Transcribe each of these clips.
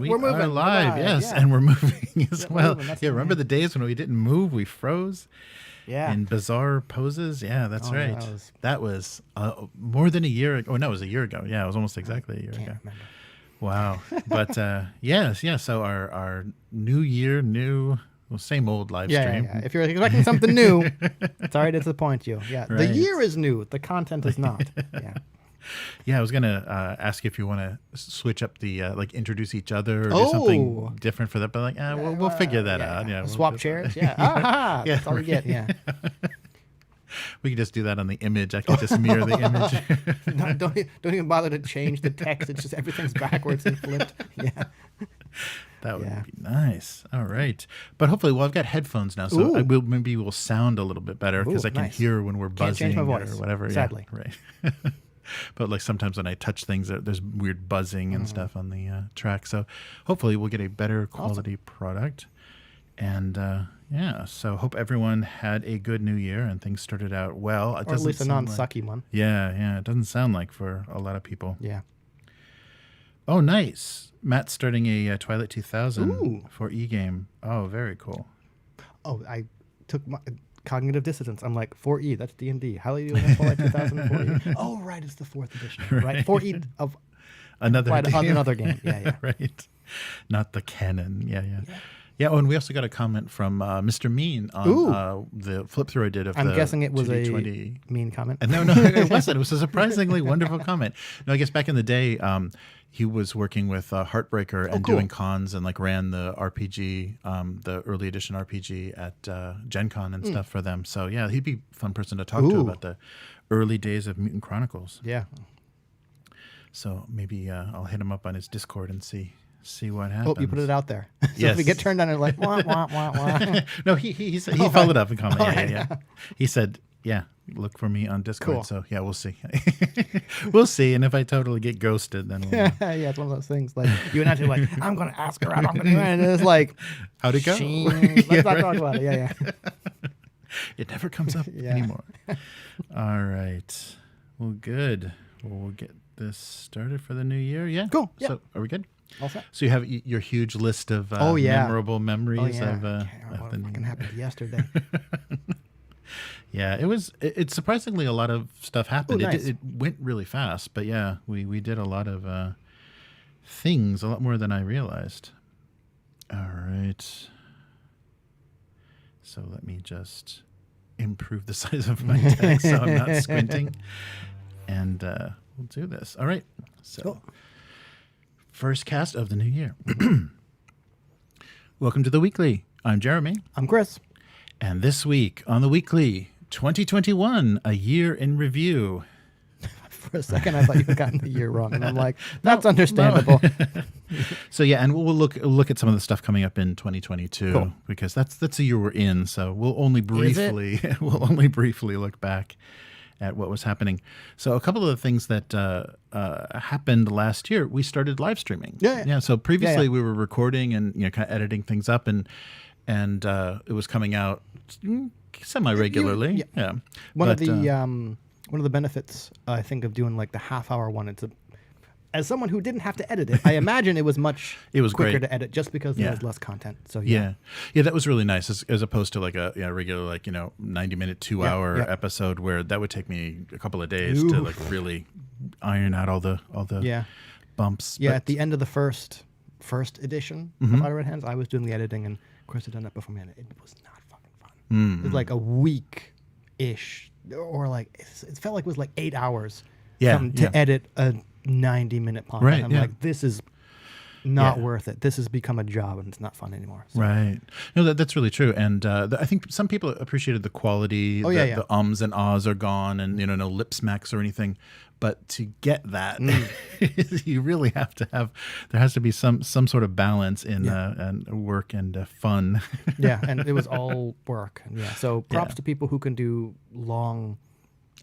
We're moving are live, yes, and we're moving as well. Yeah, remember the days when we didn't move, we froze? Yeah. In bizarre poses? Yeah, that's right. Yeah, that was more than a year ago. Oh, no, it was a year ago. Yeah, it was almost exactly a year ago. Remember. Wow. But yes. So our new year, same old live stream. Yeah. If you're expecting something new, sorry to disappoint you. Yeah, right. The year is new. The content is not. Yeah. Yeah, I was gonna ask you if you want to switch up the introduce each other or do something different for that, but we'll figure that out. Yeah, swap chairs. Yeah, that's all we get. Yeah, we can just do that on the image. I could just mirror the image. No, don't even bother to change the text. It's just everything's backwards and flipped. Yeah, that would be nice. All right, but hopefully, I've got headphones now, so maybe we'll sound a little bit better because I can hear when we're buzzing. Can't change my voice, or whatever. Sadly, yeah, right. But sometimes when I touch things, there's weird buzzing and stuff on the track. So hopefully we'll get a better quality product. And so hope everyone had a good new year and things started out well. Or at least a non-sucky one. Yeah. It doesn't sound like for a lot of people. Yeah. Oh, nice. Matt's starting a Twilight 2000 for e-game. Oh, very cool. Oh, I took my... Cognitive dissonance. I'm like, 4E, that's D&D. How do you do that? Twilight 2000 4E? Oh, right, it's the 4th edition. Right. 4E of another game. Yeah. Right. Not the canon. Yeah. Yeah, and we also got a comment from Mr. Mean on the flip through I did of I'm guessing it was a mean comment. No, it wasn't. It was a surprisingly wonderful comment. No, I guess back in the day, he was working with Heartbreaker and doing cons and ran the RPG, the early edition RPG at Gen Con and stuff for them. So yeah, he'd be a fun person to talk to about the early days of Mutant Chronicles. Yeah. So maybe I'll hit him up on his Discord and see what happens. Oh, you put it out there. So if we get turned on and wah, wah, wah, wah. No, he followed up and commented. Yeah. He said, look for me on Discord. Cool. So yeah, we'll see. We'll see. And if I totally get ghosted, then we'll yeah, it's one of those things. You and I I'm going to ask her out. I'm going to, and it's like, how'd it go? Let's not talk about it. Yeah. It never comes up anymore. All right. Well, good. Well, we'll get this started for the new year. Yeah. Cool. Yeah. So are we good? All set. So you have your huge list of memorable memories of what fucking happened yesterday. Yeah, it's surprisingly a lot of stuff happened. Ooh, nice. It went really fast, but yeah, we did a lot of things, a lot more than I realized. All right. So let me just improve the size of my text so I'm not squinting. And we'll do this. All right. So cool. First cast of the new year. Welcome to the Weekly. I'm Jeremy. I'm Chris. And this week on the Weekly, 2021, a year in review. For a second, I thought you had gotten the year wrong, and I'm like, that's understandable. So yeah, and we'll look at some of the stuff coming up in 2022 because that's the year we're in. So we'll only briefly look back at what was happening. So a couple of the things that happened last year, we started live streaming. Yeah. So previously we were recording and kind of editing things up, and it was coming out semi-regularly. Yeah. One of the benefits I think of doing the half-hour one, as someone who didn't have to edit it, I imagine it was quicker great to edit just because there was less content. So yeah, that was really nice as opposed to a regular 90-minute 2-hour episode where that would take me a couple of days to really iron out all the bumps. Yeah, at the end of the first edition of Outer Red Hands, I was doing the editing, and Chris had done that before me, and it was not fucking fun. It was a week-ish, or it felt like it was 8 hours to edit a 90-minute podcast. Right, I'm like, this is not worth it. This has become a job, and it's not fun anymore. So. Right. No, that's really true. And I think some people appreciaed the quality. The ums and ahs are gone, and no lip smacks or anything. But to get that, you really have to there has to be some sort of balance in and work and fun. Yeah, and it was all work. Yeah. So props to people who can do long.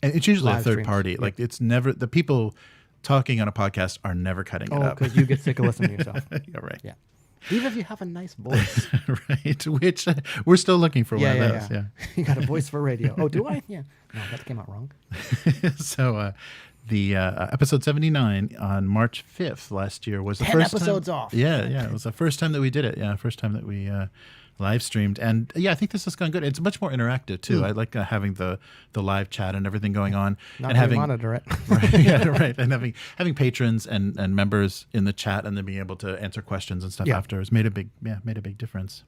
And it's usually a third party. It's never the people talking on a podcast are never cutting it up. Because you get sick of listening to yourself. Yeah, right. Yeah. Even if you have a nice voice. Right. Which we're still looking for one of those. Yeah. You got a voice for radio. Oh, do I? Yeah. No, that came out wrong. So the episode 79 on March 5th last year was the 10 first episodes time, off. Yeah, it was the first time that we did it. Yeah, first time that we live streamed, and I think this has gone good. It's much more interactive too. I like having the live chat and everything going on, Not and having monitor it. right, and having patrons and members in the chat, and then being able to answer questions and stuff after has made a big difference.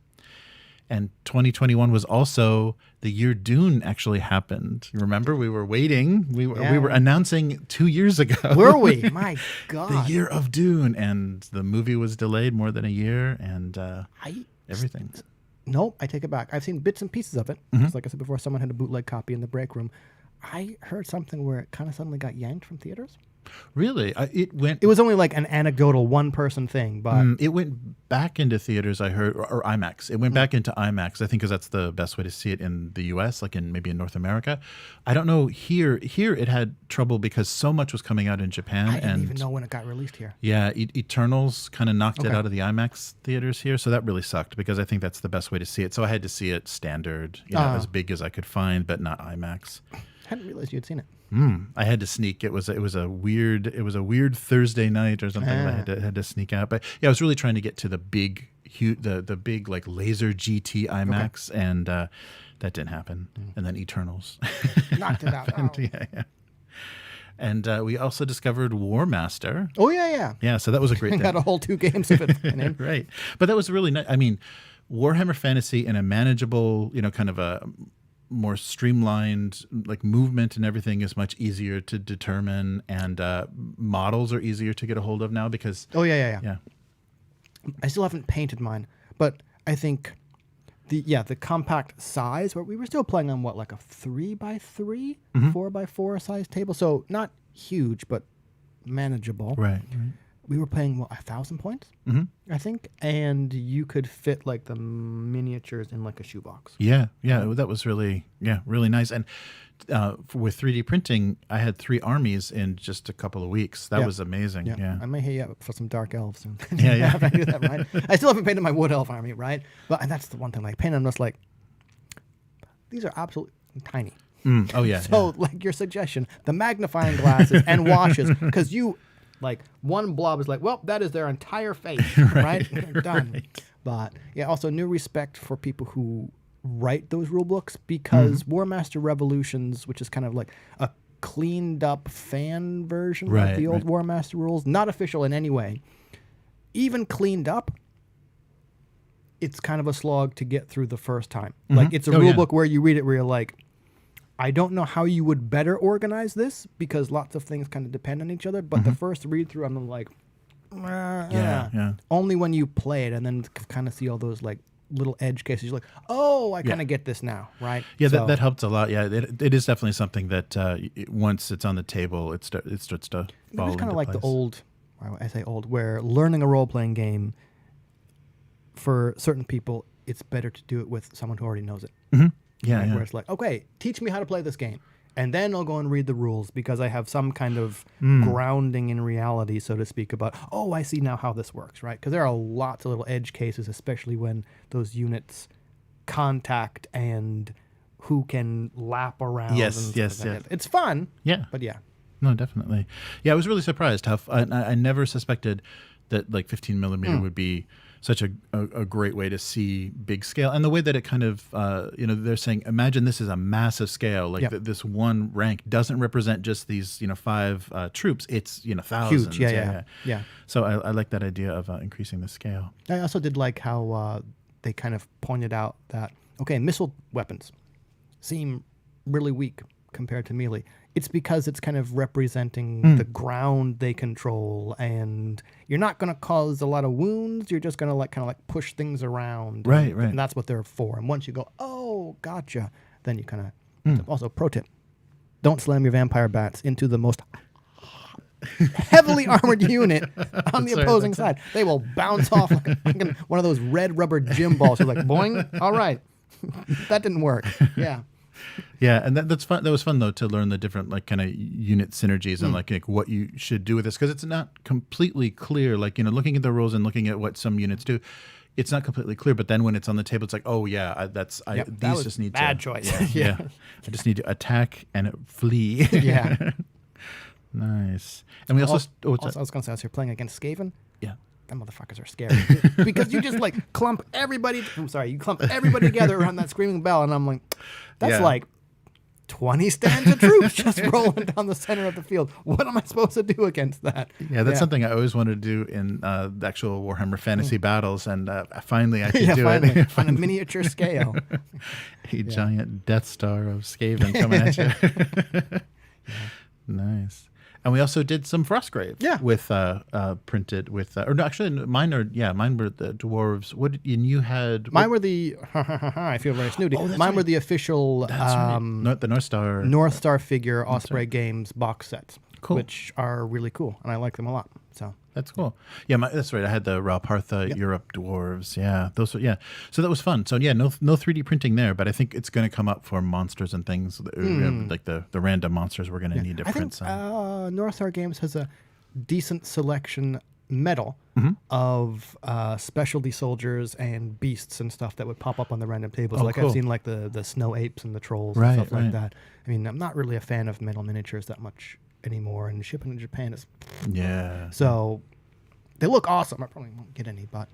And 2021 was also the year Dune actually happened. You remember, we were waiting. We were announcing 2 years ago. Were we? My God. The year of Dune, and the movie was delayed more than a year, and everything. Nope, I take it back. I've seen bits and pieces of it. Just like I said before, someone had a bootleg copy in the break room. I heard something where it kind of suddenly got yanked from theaters. Really? It was only like an anecdotal one-person thing, but it went back into theaters, I heard, or IMAX. It went back into IMAX, I think, because that's the best way to see it in the U.S., like maybe in North America. I don't know. Here it had trouble because so much was coming out in Japan. I didn't even know when it got released here. Yeah, Eternals kind of knocked it out of the IMAX theaters here, so that really sucked because I think that's the best way to see it. So I had to see it standard, as big as I could find, but not IMAX. I hadn't realized you had seen it. I had to sneak. It was a weird Thursday night or something. That I had to sneak out. But yeah, I was really trying to get to the big like laser GT IMAX, and that didn't happen. And then Eternals Knocked it out. happened. Yeah. And we also discovered Warmaster. Oh yeah. Yeah, so that was a great thing. Got a whole 2 games of it in it. Right, but that was really nice. I mean, Warhammer Fantasy in a manageable, kind of a more streamlined, like movement and everything is much easier to determine, and models are easier to get a hold of now because Yeah. I still haven't painted mine, but I think the compact size, where we were still playing on like a 3x3, 4x4 size table, so not huge but manogeable. Right. We were playing 1,000 points, I think, and you could fit like the miniatures in like a shoebox. Yeah, that was really nice. And with 3D printing, I had 3 armies in just a couple of weeks. That was amazing. Yeah. I may hit you up for some dark elves soon. Yeah. After I do that, right? I still haven't painted my wood elf army, right? And that's the one thing. Like painting them, just like these are absolutely tiny. Oh yeah. So like your suggestion, the magnifying glasses and washes, because you. Like one blob is like, well, that is their entire face, right? Done. Right. But yeah, also new respect for people who write those rule books, because Warmaster Revolutions, which is kind of like a cleaned up fan version of the old Warmaster rules, not official in any way, even cleaned up, it's kind of a slog to get through the first time. Like it's a rule book where you read it where you're like, I don't know how you would better organize this, because lots of things kind of depend on each other. But the first read through, I'm like, only when you play it and then kind of see all those like little edge cases, you're like, oh, I kind of get this now, right? Yeah, so, that helps a lot. Yeah, it is definitely something that once it's on the table, it starts to fall it's kind of like place. the old, I say old, where learning a role-playing game, for certain people, it's better to do it with someone who already knows it. Yeah, Where it's like, okay, teach me how to play this game, and then I'll go and read the rules, because I have some kind of grounding in reality, so to speak, about, oh, I see now how this works, right? Because there are lots of little edge cases, especially when those units contact and who can lap around. Yes. It's fun. Yeah. But yeah. No, definitely. Yeah, I was really surprised how I never suspected that like 15 millimeter would be such a great way to see big scale, and the way that it kind of they're saying, imagine this is a massive scale, like this one rank doesn't represent just these 5 troops, it's thousands. Huge. Yeah. So I like that idea of increasing the scale. I also did like how they kind of pointed out that, okay, missile weapons seem really weak compared to melee. It's because it's kind of representing the ground they control, and you're not going to cause a lot of wounds. You're just going to kind of push things around. Right. And that's what they're for. And once you go, oh, gotcha, then you kind of... Also, pro tip, don't slam your vampire bats into the most heavily armored unit on the opposing side. They will bounce off like one of those red rubber gym balls. You're like, boing, all right. That didn't work. Yeah. Yeah, and that's fun. That was fun though, to learn the different kind of unit synergies and like what you should do with this, because it's not completely clear. Like looking at the rules and looking at what some units do, it's not completely clear. But then when it's on the table, it's like, oh yeah, these just need bad to choice. Yeah. I just need to attack and flee. Yeah. Nice. And we also, I was going to say, as you're playing against Skaven, yeah. them motherfuckers are scary because you just like clump everybody. I'm sorry, you clump everybody together around that screaming bell, and I'm like, that's like 20 stands of troops just rolling down the center of the field. What am I supposed to do against that? Yeah, that's something I always wanted to do in the actual Warhammer Fantasy battles, and finally I could do it on a miniature scale. A giant Death Star of Skaven coming at you. Nice. And we also did some Frostgrave. With printed with or no, actually mine were the dwarves. And you had mine were the I feel very snooty. Mine were the official the North Star figure Osprey Games box sets. Cool. Which are really cool, and I like them a lot. So that's cool. Yeah, that's right. I had the Ralpartha Europe dwarves. Yeah, those. Yeah, so that was fun. So yeah, no 3D printing there, but I think it's going to come up for monsters and things like the random monsters we're going to need to print. North Star Games has a decent selection metal of specialty soldiers and beasts and stuff that would pop up on the random tables. I've seen like the snow apes and the trolls and stuff like that. I mean, I'm not really a fan of metal miniatures that much anymore, and shipping in Japan is so they look awesome. I probably won't get any, but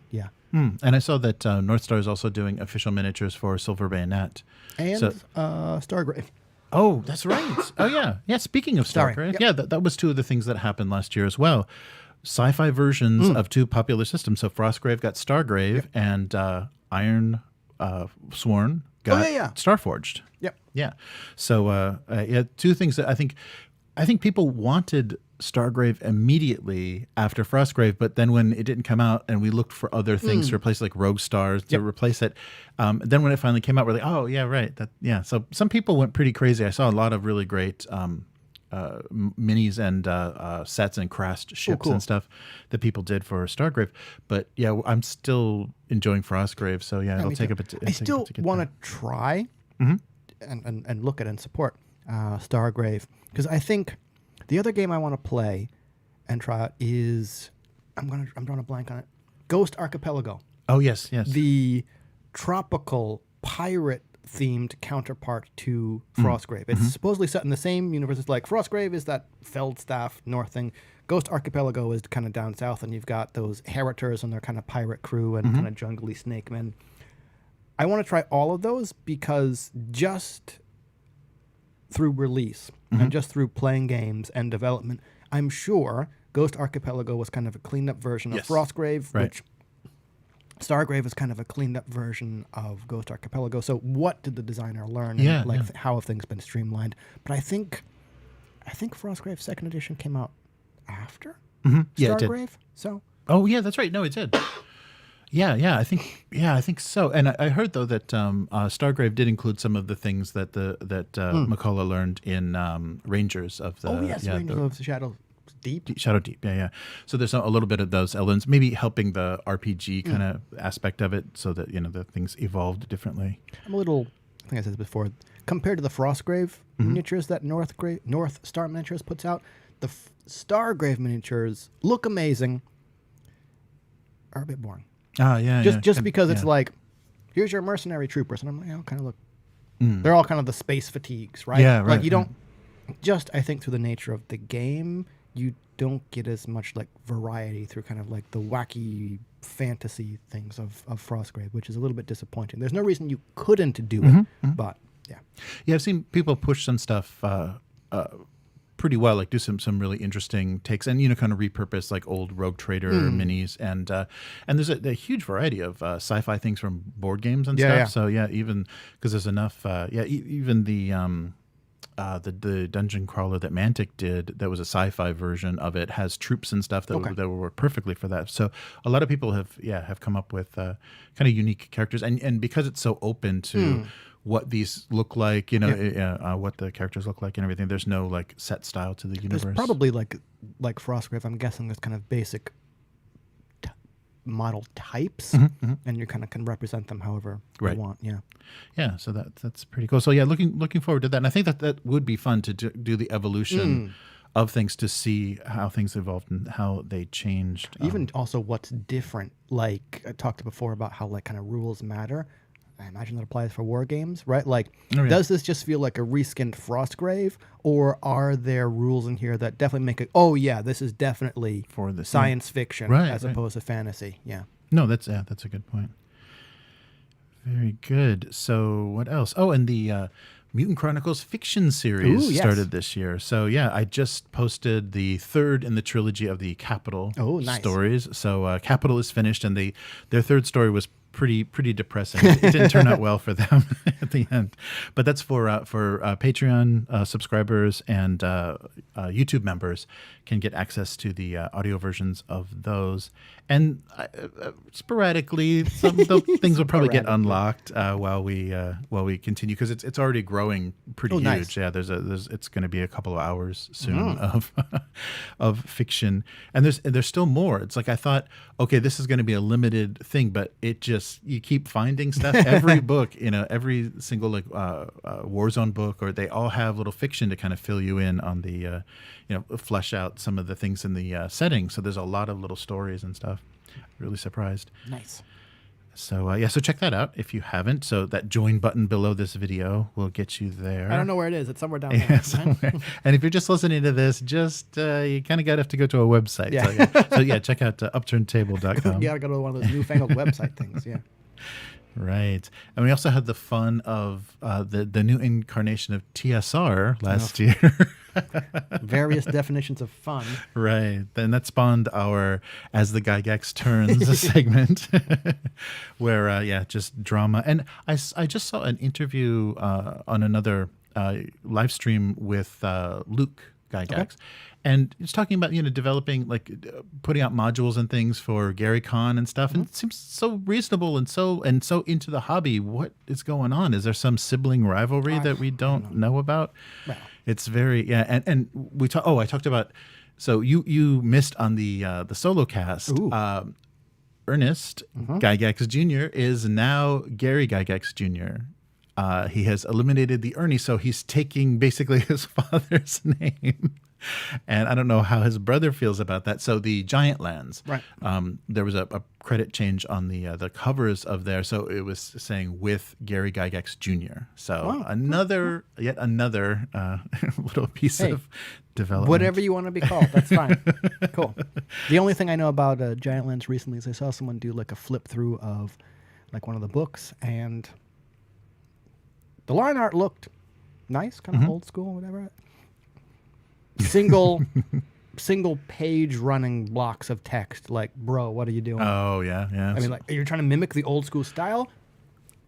and I saw that North Star is also doing official miniatures for Silver Bayonet and Stargrave. Oh, that's right. Oh yeah. Speaking of Stargrave, that was two of the things that happened last year as well. Sci-fi versions of two popular systems. So Frostgrave got Stargrave, and Iron Sworn got Starforged. Yep. Yeah. So two things that I think people wanted Stargrave immediately after Frostgrave, but then when it didn't come out and we looked for other things to replace, like Rogue Stars to replace it, then when it finally came out, we're like, oh yeah, right. So some people went pretty crazy. I saw a lot of really great minis and sets and crashed ships and stuff that people did for Stargrave. But yeah, I'm still enjoying Frostgrave. So yeah, it'll take a bit. I still want to try and look at and support Stargrave, because I think the other game I want to play and try out is I'm drawing a blank on it. Ghost Archipelago. Oh yes. The tropical pirate themed counterpart to Frostgrave. It's supposedly set in the same universe. It's like Frostgrave is that Feldstaff north thing. Ghost Archipelago is kind of down south, and you've got those Heritors and their kind of pirate crew and kind of jungly snake men. I want to try all of those because just through release and just through playing games and development, I'm sure Ghost Archipelago was kind of a cleaned up version of Frostgrave, which Stargrave is kind of a cleaned up version of Ghost Archipelago. So what did the designer learn? How have things been streamlined? But I think Frostgrave 2nd edition came out after Stargrave. So that's right. No, it did. I think so. And I heard though that Stargrave did include some of the things that McCullough learned in Rangers of the Rangers of the Shadow Deep. Shadow Deep, yeah. So there's a little bit of those elements, maybe helping the RPG kind of aspect of it, so that the things evolved differently. I'm a little. I think I said this before. Compared to the Frostgrave miniatures that North Star Miniatures puts out, the Stargrave miniatures look amazing. Are a bit boring. Just because it's like, here's your mercenary troopers, and I'm like, kind of look. They're all kind of the space fatigues, right? Yeah, right. Like you don't. Just I think through the nature of the game, you don't get as much like variety through kind of like the wacky fantasy things of Frostgrave, which is a little bit disappointing. There's no reason you couldn't do it, but yeah, I've seen people push some stuff pretty well, like do some really interesting takes, and kind of repurpose like old Rogue Trader minis, and there's a huge variety of sci-fi things from board games and stuff. So even because there's enough, even the dungeon crawler that Mantic did, that was a sci-fi version of it, has troops and stuff that would work perfectly for that. So a lot of people have come up with kind of unique characters, and because it's so open to what these look like, what the characters look like and everything. There's no like set style to the universe. There's probably like Frostgrave, I'm guessing there's kind of basic model types, and you kind of can represent them however you want. Yeah. So that's pretty cool. So looking forward to that. And I think that would be fun to do the evolution of things, to see how things evolved and how they changed. Even also what's different. Like I talked before about how like kind of rules matter. I imagine that applies for war games, right? Like, Oh, yeah. does this just feel like a reskinned Frostgrave, or are there rules in here that definitely make it? Oh yeah, this is definitely For the science fiction as opposed to fantasy. Yeah. No, that's a good point. Very good. So what else? Oh, and the Mutant Chronicles fiction series Ooh, yes. started this year. So yeah, I just posted the third in the trilogy of the Capital stories. So Capital is finished, and their third story was pretty depressing. It didn't turn out well for them at the end. But that's for Patreon subscribers and YouTube members can get access to the audio versions of those. And sporadically, some things will probably get unlocked while we continue, because it's already growing pretty huge. Nice. Yeah, it's going to be a couple of hours soon of fiction, and there's still more. It's like I thought, okay, this is going to be a limited thing, but you keep finding stuff. Every book, every single Warzone book, or they all have little fiction to kind of fill you in on the flesh out some of the things in the setting. So there's a lot of little stories and stuff. Really surprised. Nice. So so check that out if you haven't. So that join button below this video will get you there. I don't know where it is. It's somewhere down there. Yeah, somewhere. And if you're just listening to this, just you kind of got to have to go to a website. Yeah. So yeah, check out upturntable.com. You got to go to one of those newfangled website things. Yeah. Right. And we also had the fun of the new incarnation of TSR last year. Various definitions of fun. Right. Then that spawned our As the Gygax Turns segment where, just drama. And I just saw an interview on another live stream with Luke Gygax. Okay. And it's talking about, developing, putting out modules and things for Gary Con and stuff. And it seems so reasonable and so into the hobby. What is going on? Is there some sibling rivalry that we don't know about? Well. It's very, and we talked, I talked about, so you missed on the solo cast. Ernest Gygax Jr. is now Gary Gygax Jr. He has eliminated the Ernie, so he's taking basically his father's name. And I don't know how his brother feels about that. So the Giant Lands, right? There was a credit change on the covers of there, so it was saying with Gary Gygax Jr. So yet another little piece of development. Whatever you want to be called, that's fine. Cool. The only thing I know about Giant Lands recently is I saw someone do a flip through of one of the books, and the line art looked nice, kind of old school, whatever. Single page running blocks of text. Bro, what are you doing? Oh, yeah. I mean, you're trying to mimic the old school style?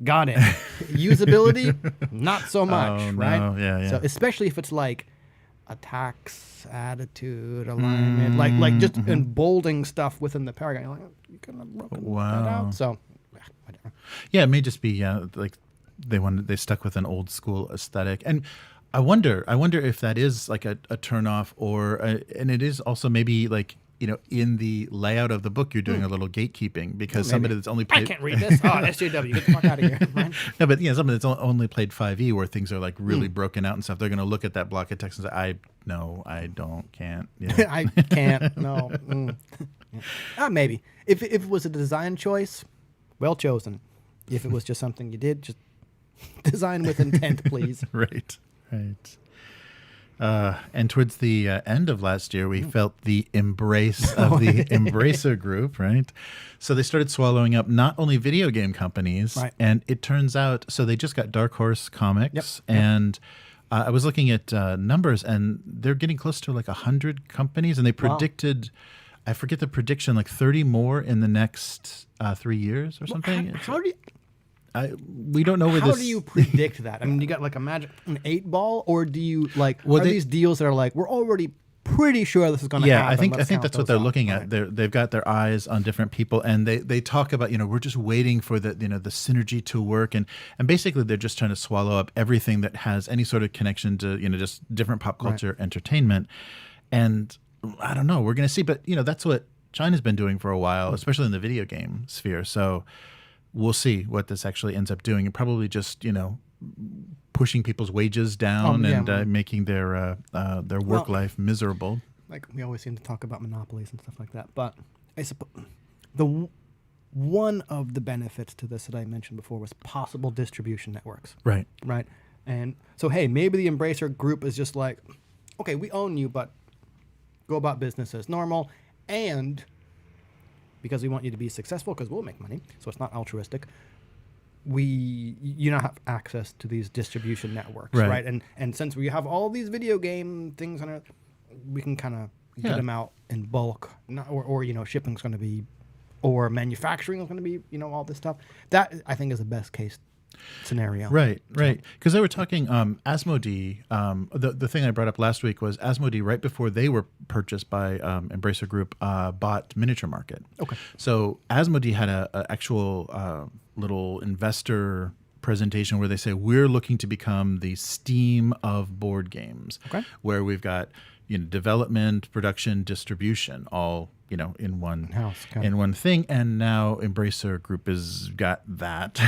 Got it. Usability? Not so much, right? No. Yeah. So especially if it's attacks, attitude, alignment, like just emboldening stuff within the paragraph. You're you couldn't have broken that out. So, whatever. Yeah, it may just be they stuck with an old school aesthetic. And I wonder if that is a turnoff, or and it is also maybe in the layout of the book you're doing a little gatekeeping, because somebody that's only played... I can't read this. Oh, SJW, get the fuck out of here. Right? No, but somebody that's only played 5e, where things are really broken out and stuff, they're going to look at that block of text and say, I can't. Yeah. I can't. No. Maybe if it was a design choice, well chosen. If it was just something you did, just design with intent, please. Right. And towards the end of last year, we felt the embrace of the Embracer group, right? So they started swallowing up not only video game companies, and it turns out, so they just got Dark Horse Comics, and I was looking at numbers, and they're getting close to 100 companies, and they predicted, I forget the prediction, 30 more in the next 3 years or something. How do you... we don't know where How do you predict that? I mean, you got an 8-ball, or do you these deals that are we're already pretty sure this is going to happen? I think that's what they're looking at. They've got their eyes on different people, and they talk about we're just waiting for the the synergy to work, and basically they're just trying to swallow up everything that has any sort of connection to just different pop culture entertainment. And I don't know, we're going to see, but that's what China's been doing for a while, especially in the video game sphere. So we'll see what this actually ends up doing, and probably just pushing people's wages down and making their work life miserable. We always seem to talk about monopolies and stuff like that, but I suppose one of the benefits to this that I mentioned before was possible distribution networks. Right. Right. And so, hey, maybe the Embracer group is just like, okay, we own you, but go about business as normal. And because we want you to be successful, because we'll make money, so it's not altruistic, you now have access to these distribution networks, right? And since we have all these video game things on it, we can kind of get them out in bulk, or shipping's going to be, or manufacturing is going to be, all this stuff. That I think is the best case scenario. Right. Because they were talking Asmodee. The thing I brought up last week was Asmodee, right before they were purchased by Embracer Group, bought Miniature Market. Okay. So Asmodee had a actual little investor presentation where they say we're looking to become the Steam of board games. Okay. Where we've got development, production, distribution, all in one house, in one thing. And now Embracer Group has got that.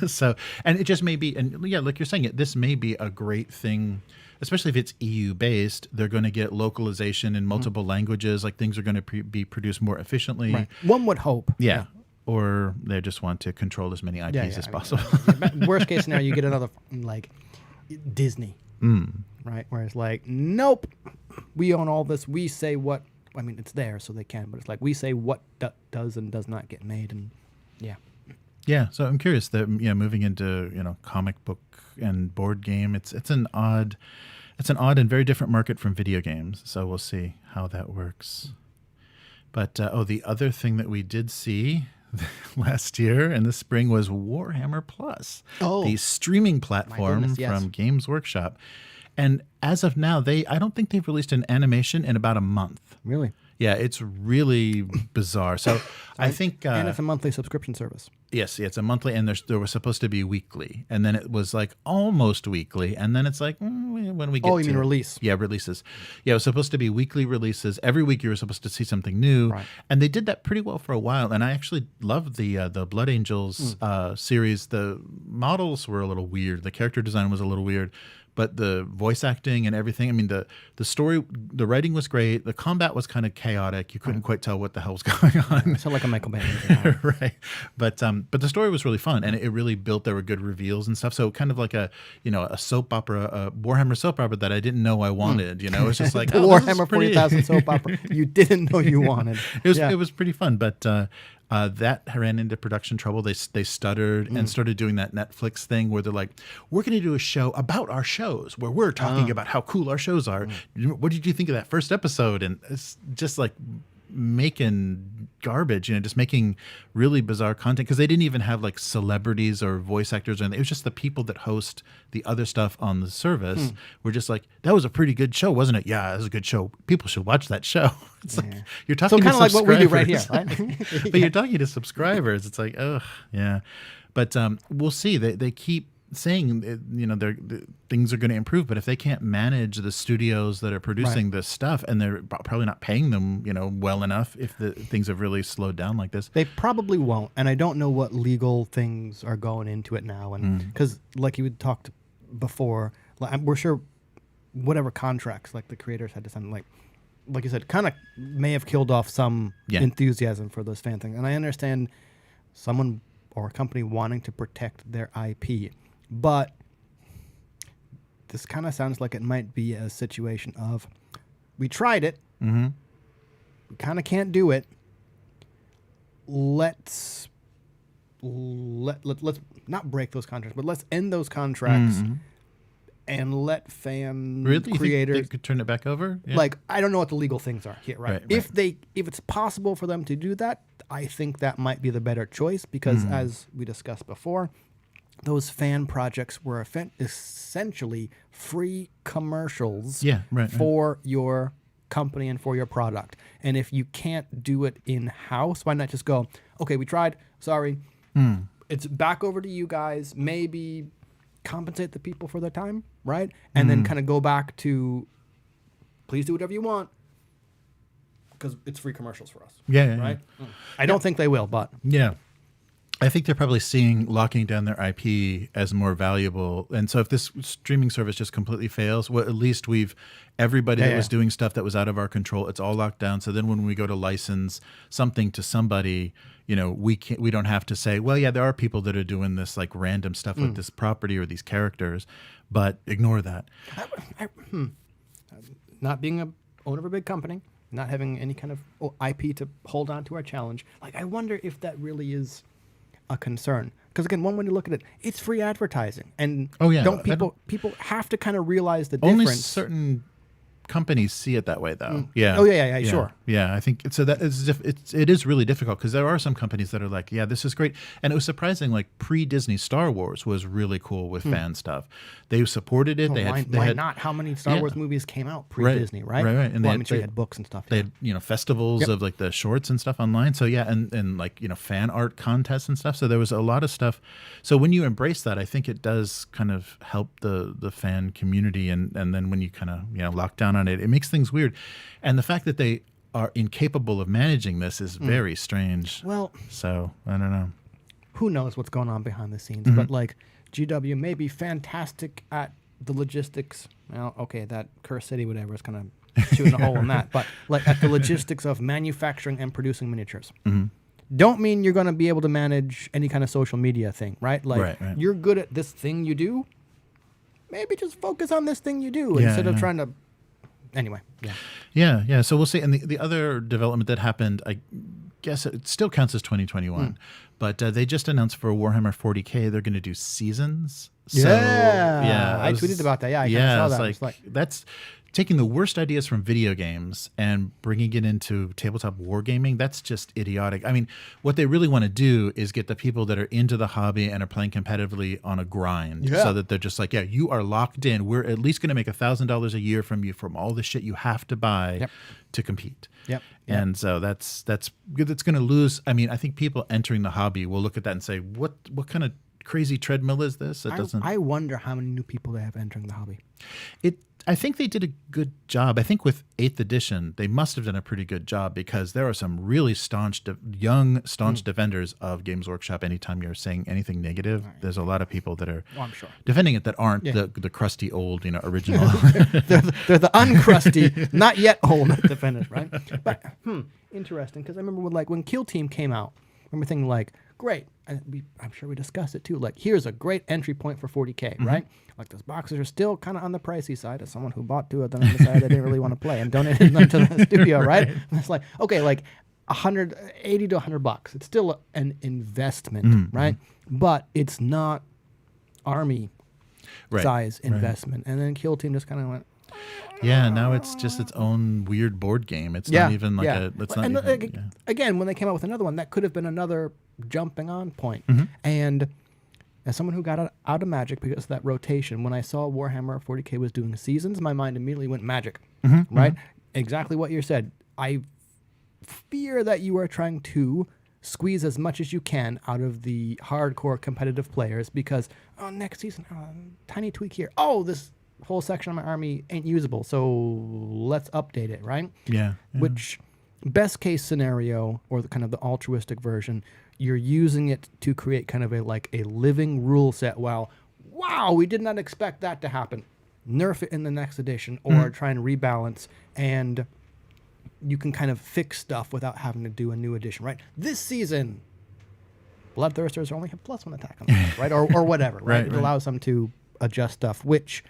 So, and it just may be, and like you're saying, this may be a great thing, especially if it's EU based. They're going to get localization in multiple languages. Like things are going to be produced more efficiently. Right. One would hope. Yeah. Or they just want to control as many IPs as possible. Worst case scenario, you get another like Disney, right? Where it's like, nope, we own all this. We say what. I mean, it's there, so they can. But it's like we say what does and does not get made, and yeah. So I'm curious that moving into comic book and board game, it's an odd and very different market from video games. So we'll see how that works. But the other thing that we did see last year in the spring was Warhammer Plus, the streaming platform from Games Workshop. And as of now, I don't think they've released an animation in about a month. Really? Yeah, it's really bizarre. So I think... and it's a monthly subscription service. Yes, it's a monthly, and there was supposed to be weekly. And then it was like almost weekly. And then it's like, when we get you mean release? Yeah, releases. Yeah, it was supposed to be weekly releases. Every week you were supposed to see something new. Right. And they did that pretty well for a while. And I actually loved the Blood Angels series. The models were a little weird. The character design was a little weird. But the voice acting and everything, I mean, the story, the writing was great. The combat was kind of chaotic. You couldn't quite tell what the hell was going on. It sounded like a Michael Bay movie. Right. But the story was really fun, and it really built. There were good reveals and stuff. So kind of like a soap opera, a Warhammer soap opera that I didn't know I wanted. It's just like the Warhammer 40,000 soap opera you didn't know you wanted. It was pretty fun, but that ran into production trouble. They stuttered and started doing that Netflix thing where they're like, we're going to do a show about our shows where we're talking about how cool our shows are. What did you think of that first episode? And it's just like making garbage, just making really bizarre content, because they didn't even have like celebrities or voice actors or anything. It was just the people that host the other stuff on the service were just like, that was a pretty good show, wasn't it? Yeah, it was a good show. People should watch that show. It's like you're talking to subscribers. So kind of like what we do right here, right? But you're talking to subscribers. It's like, yeah. But we'll see. They keep saying things are going to improve, but if they can't manage the studios that are producing this stuff, and they're probably not paying them well enough, if the things have really slowed down like this, they probably won't. And I don't know what legal things are going into it now, and because like you had talked before, we're sure whatever contracts like the creators had to sign, like you said, kind of may have killed off some enthusiasm for those fan things. And I understand someone or a company wanting to protect their IP. But this kind of sounds like it might be a situation of, we tried it, we kind of can't do it. Let's not break those contracts, but let's end those contracts and let creators. They could turn it back over. Yeah. Like, I don't know what the legal things are here, right? If it's possible for them to do that, I think that might be the better choice, because as we discussed before, those fan projects were essentially free commercials for your company and for your product. And if you can't do it in-house, why not just go, okay, we tried, sorry, it's back over to you guys, maybe compensate the people for their time, right? And then kind of go back to, please do whatever you want, because it's free commercials for us. Right? I don't think they will, but... Yeah. I think they're probably seeing locking down their IP as more valuable. And so if this streaming service just completely fails, well, at least everybody that was doing stuff that was out of our control, it's all locked down. So then when we go to license something to somebody, we don't have to say, well, yeah, there are people that are doing this like random stuff with this property or these characters, but ignore that. Not being a owner of a big company, not having any kind of IP to hold on to our challenge, like I wonder if that really is a concern. Because again, one way to look at it, it's free advertising, and people have to kind of realize the difference. Only certain companies see it that way, though. Yeah. Oh yeah, sure. Yeah, I think so. That is it is really difficult because there are some companies that are like, yeah, this is great, and it was surprising. Like pre-Disney, Star Wars was really cool with fan stuff. They supported it. Why not? How many Star Wars movies came out pre-Disney, right? Right. And they had books and stuff. They had festivals of like the shorts and stuff online. So yeah, and like fan art contests and stuff. So there was a lot of stuff. So when you embrace that, I think it does kind of help the fan community, and then when you kind of lock down on it, it makes things weird. And the fact that they are incapable of managing this is very strange. Well, so I don't know. Who knows what's going on behind the scenes? But like GW may be fantastic at the logistics. Well, okay, that Curse City, whatever, is kind of shooting a hole in that. But like at the logistics of manufacturing and producing miniatures. Don't mean you're going to be able to manage any kind of social media thing, right? Like you're good at this thing you do. Maybe just focus on this thing you do instead of trying to. Anyway, yeah. So we'll see. And the other development that happened, I guess it still counts as 2021, but they just announced for Warhammer 40K they're going to do seasons. So, I tweeted about that. Yeah, I saw that. It's like that's taking the worst ideas from video games and bringing it into tabletop wargaming. That's just idiotic. I mean, what they really want to do is get the people that are into the hobby and are playing competitively on a grind, so that they're just like, yeah, you are locked in. We're at least going to make $1,000 a year from you from all the shit you have to buy to compete. And so that's good. That's going to lose. I mean, I think people entering the hobby will look at that and say, what kind of crazy treadmill is this? I wonder how many new people they have entering the hobby. I think they did a good job. I think with 8th edition, they must have done a pretty good job because there are some really staunch defenders of Games Workshop. Anytime you're saying anything negative, there's a lot of people that are defending it that aren't the crusty old, original. they're the uncrusty, not yet old defenders, right? But interesting, because I remember when Kill Team came out, I remember thinking like, great. I'm sure we discussed it too. Like, here's a great entry point for 40K, right? Like, those boxes are still kind of on the pricey side as someone who bought 2 of them and decided they didn't really want to play and donated them to the studio, right? And it's like, okay, like $80 to $100. It's still an investment, right? But it's not army size investment. And then Kill Team just kind of went. Yeah, now it's just its own weird board game. It's not even like a. It's not even, again, when they came out with another one, that could have been another jumping on point. And as someone who got out of Magic because of that rotation, when I saw Warhammer 40K was doing seasons, my mind immediately went Magic. Right? Exactly what you said. I fear that you are trying to squeeze as much as you can out of the hardcore competitive players because next season, tiny tweak here. Oh, this whole section of my army ain't usable, so let's update it, right? Which best case scenario, or the kind of the altruistic version, you're using it to create kind of a living rule set. Wow, we did not expect that to happen. Nerf it in the next edition, or try and rebalance, and you can kind of fix stuff without having to do a new edition, right? This season, Bloodthirsters only have +1 attack on them, right? Or whatever, right? It allows them to adjust stuff, which,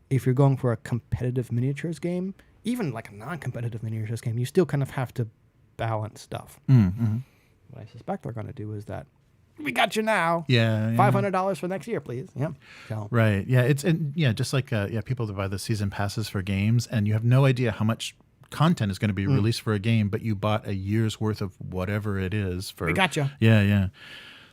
if you're going for a competitive miniatures game, even like a non-competitive miniatures game, you still kind of have to balance stuff. What I suspect they're going to do is that we got you now. $500 for next year, please. So. Right. Yeah. Just like people that buy the season passes for games, and you have no idea how much content is going to be released for a game, but you bought a year's worth of whatever it is for. We got you. Yeah.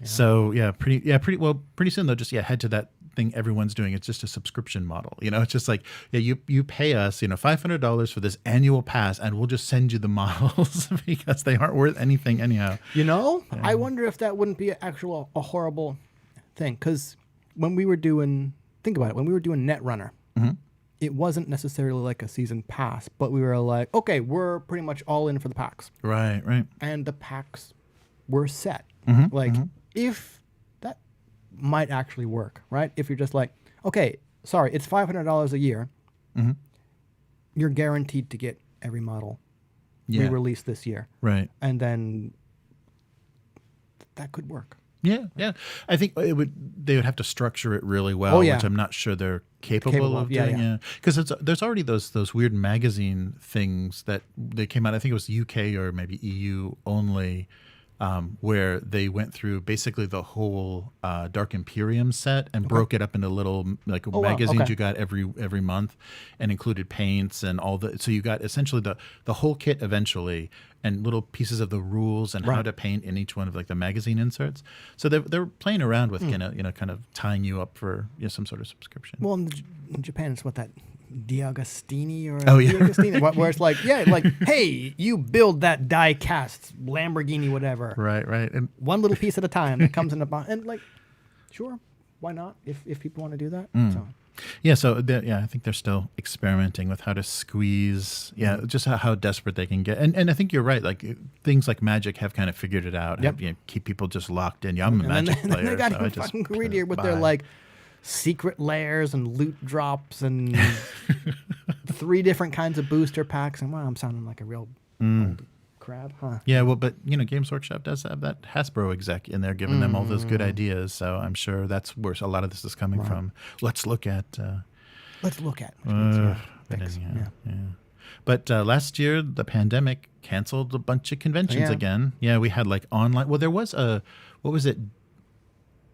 So pretty soon they'll just head to that thing everyone's doing. It's just a subscription model. It's just like, you pay us, $500 for this annual pass, and we'll just send you the models because they aren't worth anything anyhow. I wonder if that wouldn't be a horrible thing, because when we were doing Netrunner, it wasn't necessarily like a season pass, but we were like, okay, we're pretty much all in for the packs. Right. And the packs were set. if that might actually work, right? If you're just like, okay, sorry, it's $500 a year. Mm-hmm. You're guaranteed to get every model re-released this year. Right. And then that could work. Yeah, yeah. I think they would have to structure it really well, which I'm not sure they're capable of doing. Yeah, because there's already those weird magazine things that they came out. I think it was UK or maybe EU only, where they went through basically the whole Dark Imperium set and broke it up into little magazines you got every month, and included paints and all the. So you got essentially the whole kit eventually, and little pieces of the rules and how to paint in each one of like the magazine inserts. So they're playing around with kind of tying you up for some sort of subscription. Well, in Japan, it's what that D'Agostini or D'Agostini, where it's like, hey, you build that die-cast Lamborghini, whatever. Right. And one little piece at a time that comes in a box. And like, sure, why not? If people want to do that. So. Yeah, I think they're still experimenting with how to squeeze, just how desperate they can get. And I think you're right. Like things like Magic have kind of figured it out. Yep. Keep people just locked in. Yeah, I'm a Magic player. And they got even fucking greedier with their like secret lairs and loot drops and 3 different kinds of booster packs. And wow, I'm sounding like a real old crab, huh? Yeah, well, but Games Workshop does have that Hasbro exec in there giving them all those good ideas. So I'm sure that's where a lot of this is coming from. Let's look at. But last year, the pandemic canceled a bunch of conventions again. Yeah, we had like online. Well, there was what was it?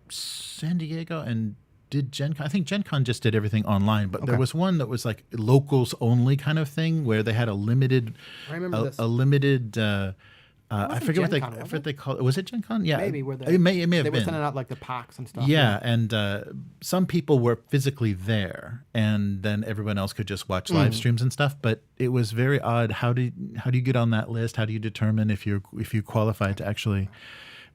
San Diego and did Gen Con? I think Gen Con just did everything online, but there was one that was like locals only kind of thing where they had a limited. I remember this. A limited. I forget what they call it. Was it Gen Con? Yeah, maybe. It may have been. They were sending out like the packs and stuff. Yeah, and some people were physically there, and then everyone else could just watch live streams and stuff. But it was very odd. How do you get on that list? How do you determine if you qualified to actually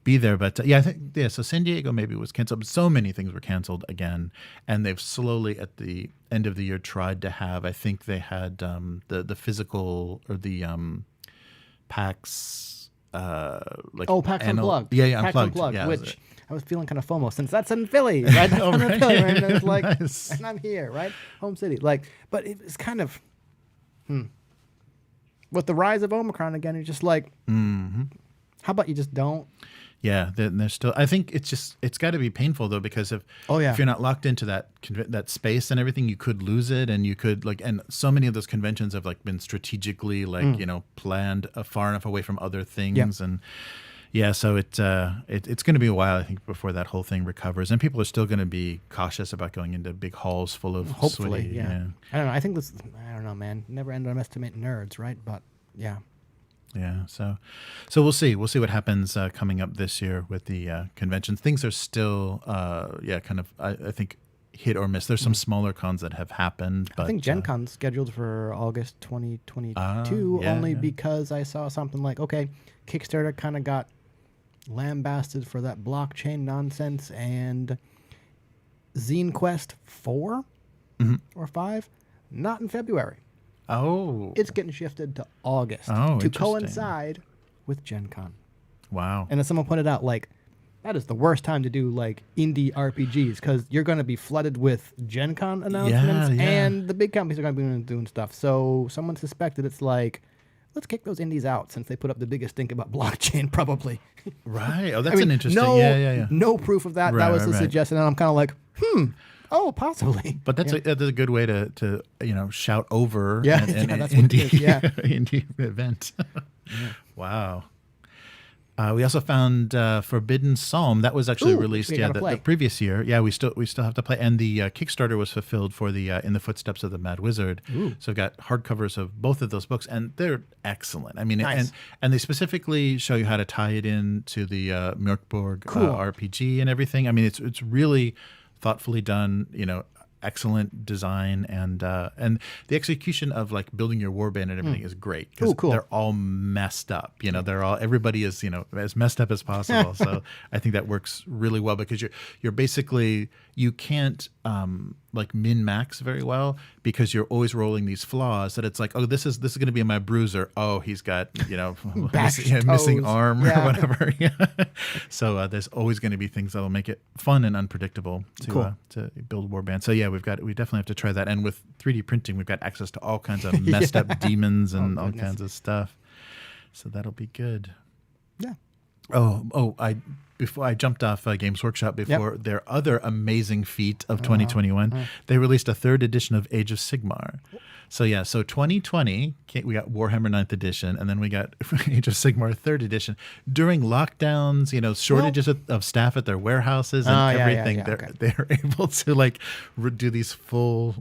be there? But I think so San Diego maybe was canceled, but so many things were canceled again, and they've slowly at the end of the year tried to have. I think they had the physical or the PAX. PAX Unplugged. PAX Unplugged, which I was feeling kind of FOMO since that's in Philly, right? That's in Philly, right? And it's like, nice. And I'm here, right? Home city. Like, but it's kind of, with the rise of Omicron again, it's just like, how about you just don't? Yeah, there's still. I think it's got to be painful though, because if you're not locked into that space and everything, you could lose it, and you could and so many of those conventions have been strategically planned far enough away from other things, and so it's going to be a while, I think, before that whole thing recovers, and people are still going to be cautious about going into big halls full of hopefully, sweaty, I don't know. I think I don't know, man. Never underestimate nerds, right? But yeah. Yeah, so we'll see. We'll see what happens coming up this year with the conventions. Things are still, kind of, I think, hit or miss. There's some smaller cons that have happened. But, I think Gen Con's scheduled for August 2022, because I saw something like, Kickstarter kind of got lambasted for that blockchain nonsense, and Zine Quest 4 or 5, not in February. Oh. It's getting shifted to August to coincide with Gen Con. Wow. And as someone pointed out, that is the worst time to do indie RPGs, because you're going to be flooded with Gen Con announcements and the big companies are going to be doing stuff. So someone suspected it's let's kick those indies out, since they put up the biggest stink about blockchain, probably. Right. Oh, that's an interesting. No proof of that. Right, that was the suggestion. And I'm kind of like, oh, possibly. But that's a good way to shout over that's indie event. Wow. We also found Forbidden Psalm. That was actually released the previous year. Yeah, we still have to play, and the Kickstarter was fulfilled for the In the Footsteps of the Mad Wizard. Ooh. So I've got hardcovers of both of those books, and they're excellent. I mean, nice. and they specifically show you how to tie it in to the Mörkborg RPG and everything. I mean, it's really thoughtfully done, excellent design, and the execution of building your warband and everything is great, because they're all messed up. Everybody is as messed up as possible. So I think that works really well, because you're basically, you can't like min-max very well because you're always rolling these flaws that it's like, oh, this is going to be my bruiser. Oh, he's got, missing arm or whatever. Yeah. So there's always going to be things that'll make it fun and unpredictable to build warband. So yeah, we definitely have to try that. And with 3D printing, we've got access to all kinds of messed up demons and all kinds of stuff. So that'll be good. Yeah. Before I jumped off Games Workshop their other amazing feat of 2021, they released a 3rd edition of Age of Sigmar. So 2020, we got Warhammer 9th edition, and then we got Age of Sigmar 3rd edition. During lockdowns, shortages of staff at their warehouses and everything, they're able to like do these full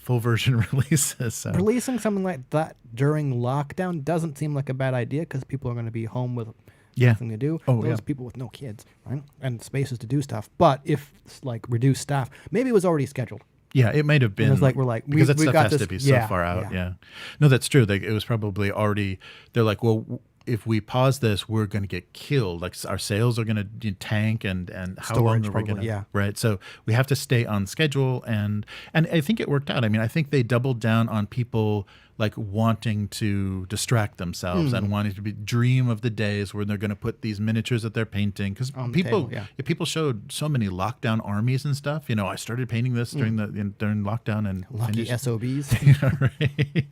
version releases. So. Releasing something like that during lockdown doesn't seem like a bad idea because people are going to be home with nothing to do. Those people with no kids, right? And spaces to do stuff. But if it's like reduced staff, maybe it was already scheduled. Yeah, it might have been. It's like because that stuff got has this, to be so far out. Yeah. No, that's true. It was probably already. They're like, well, if we pause this, we're going to get killed. Like our sales are going to tank, and how long are we going to? Yeah. Right. So we have to stay on schedule, and I think it worked out. I mean, I think they doubled down on people like wanting to distract themselves and wanting to dream of the days where they're going to put these miniatures that they're painting, because people showed so many lockdown armies and stuff. I started painting this during lockdown and lucky finished. SOBs. Right.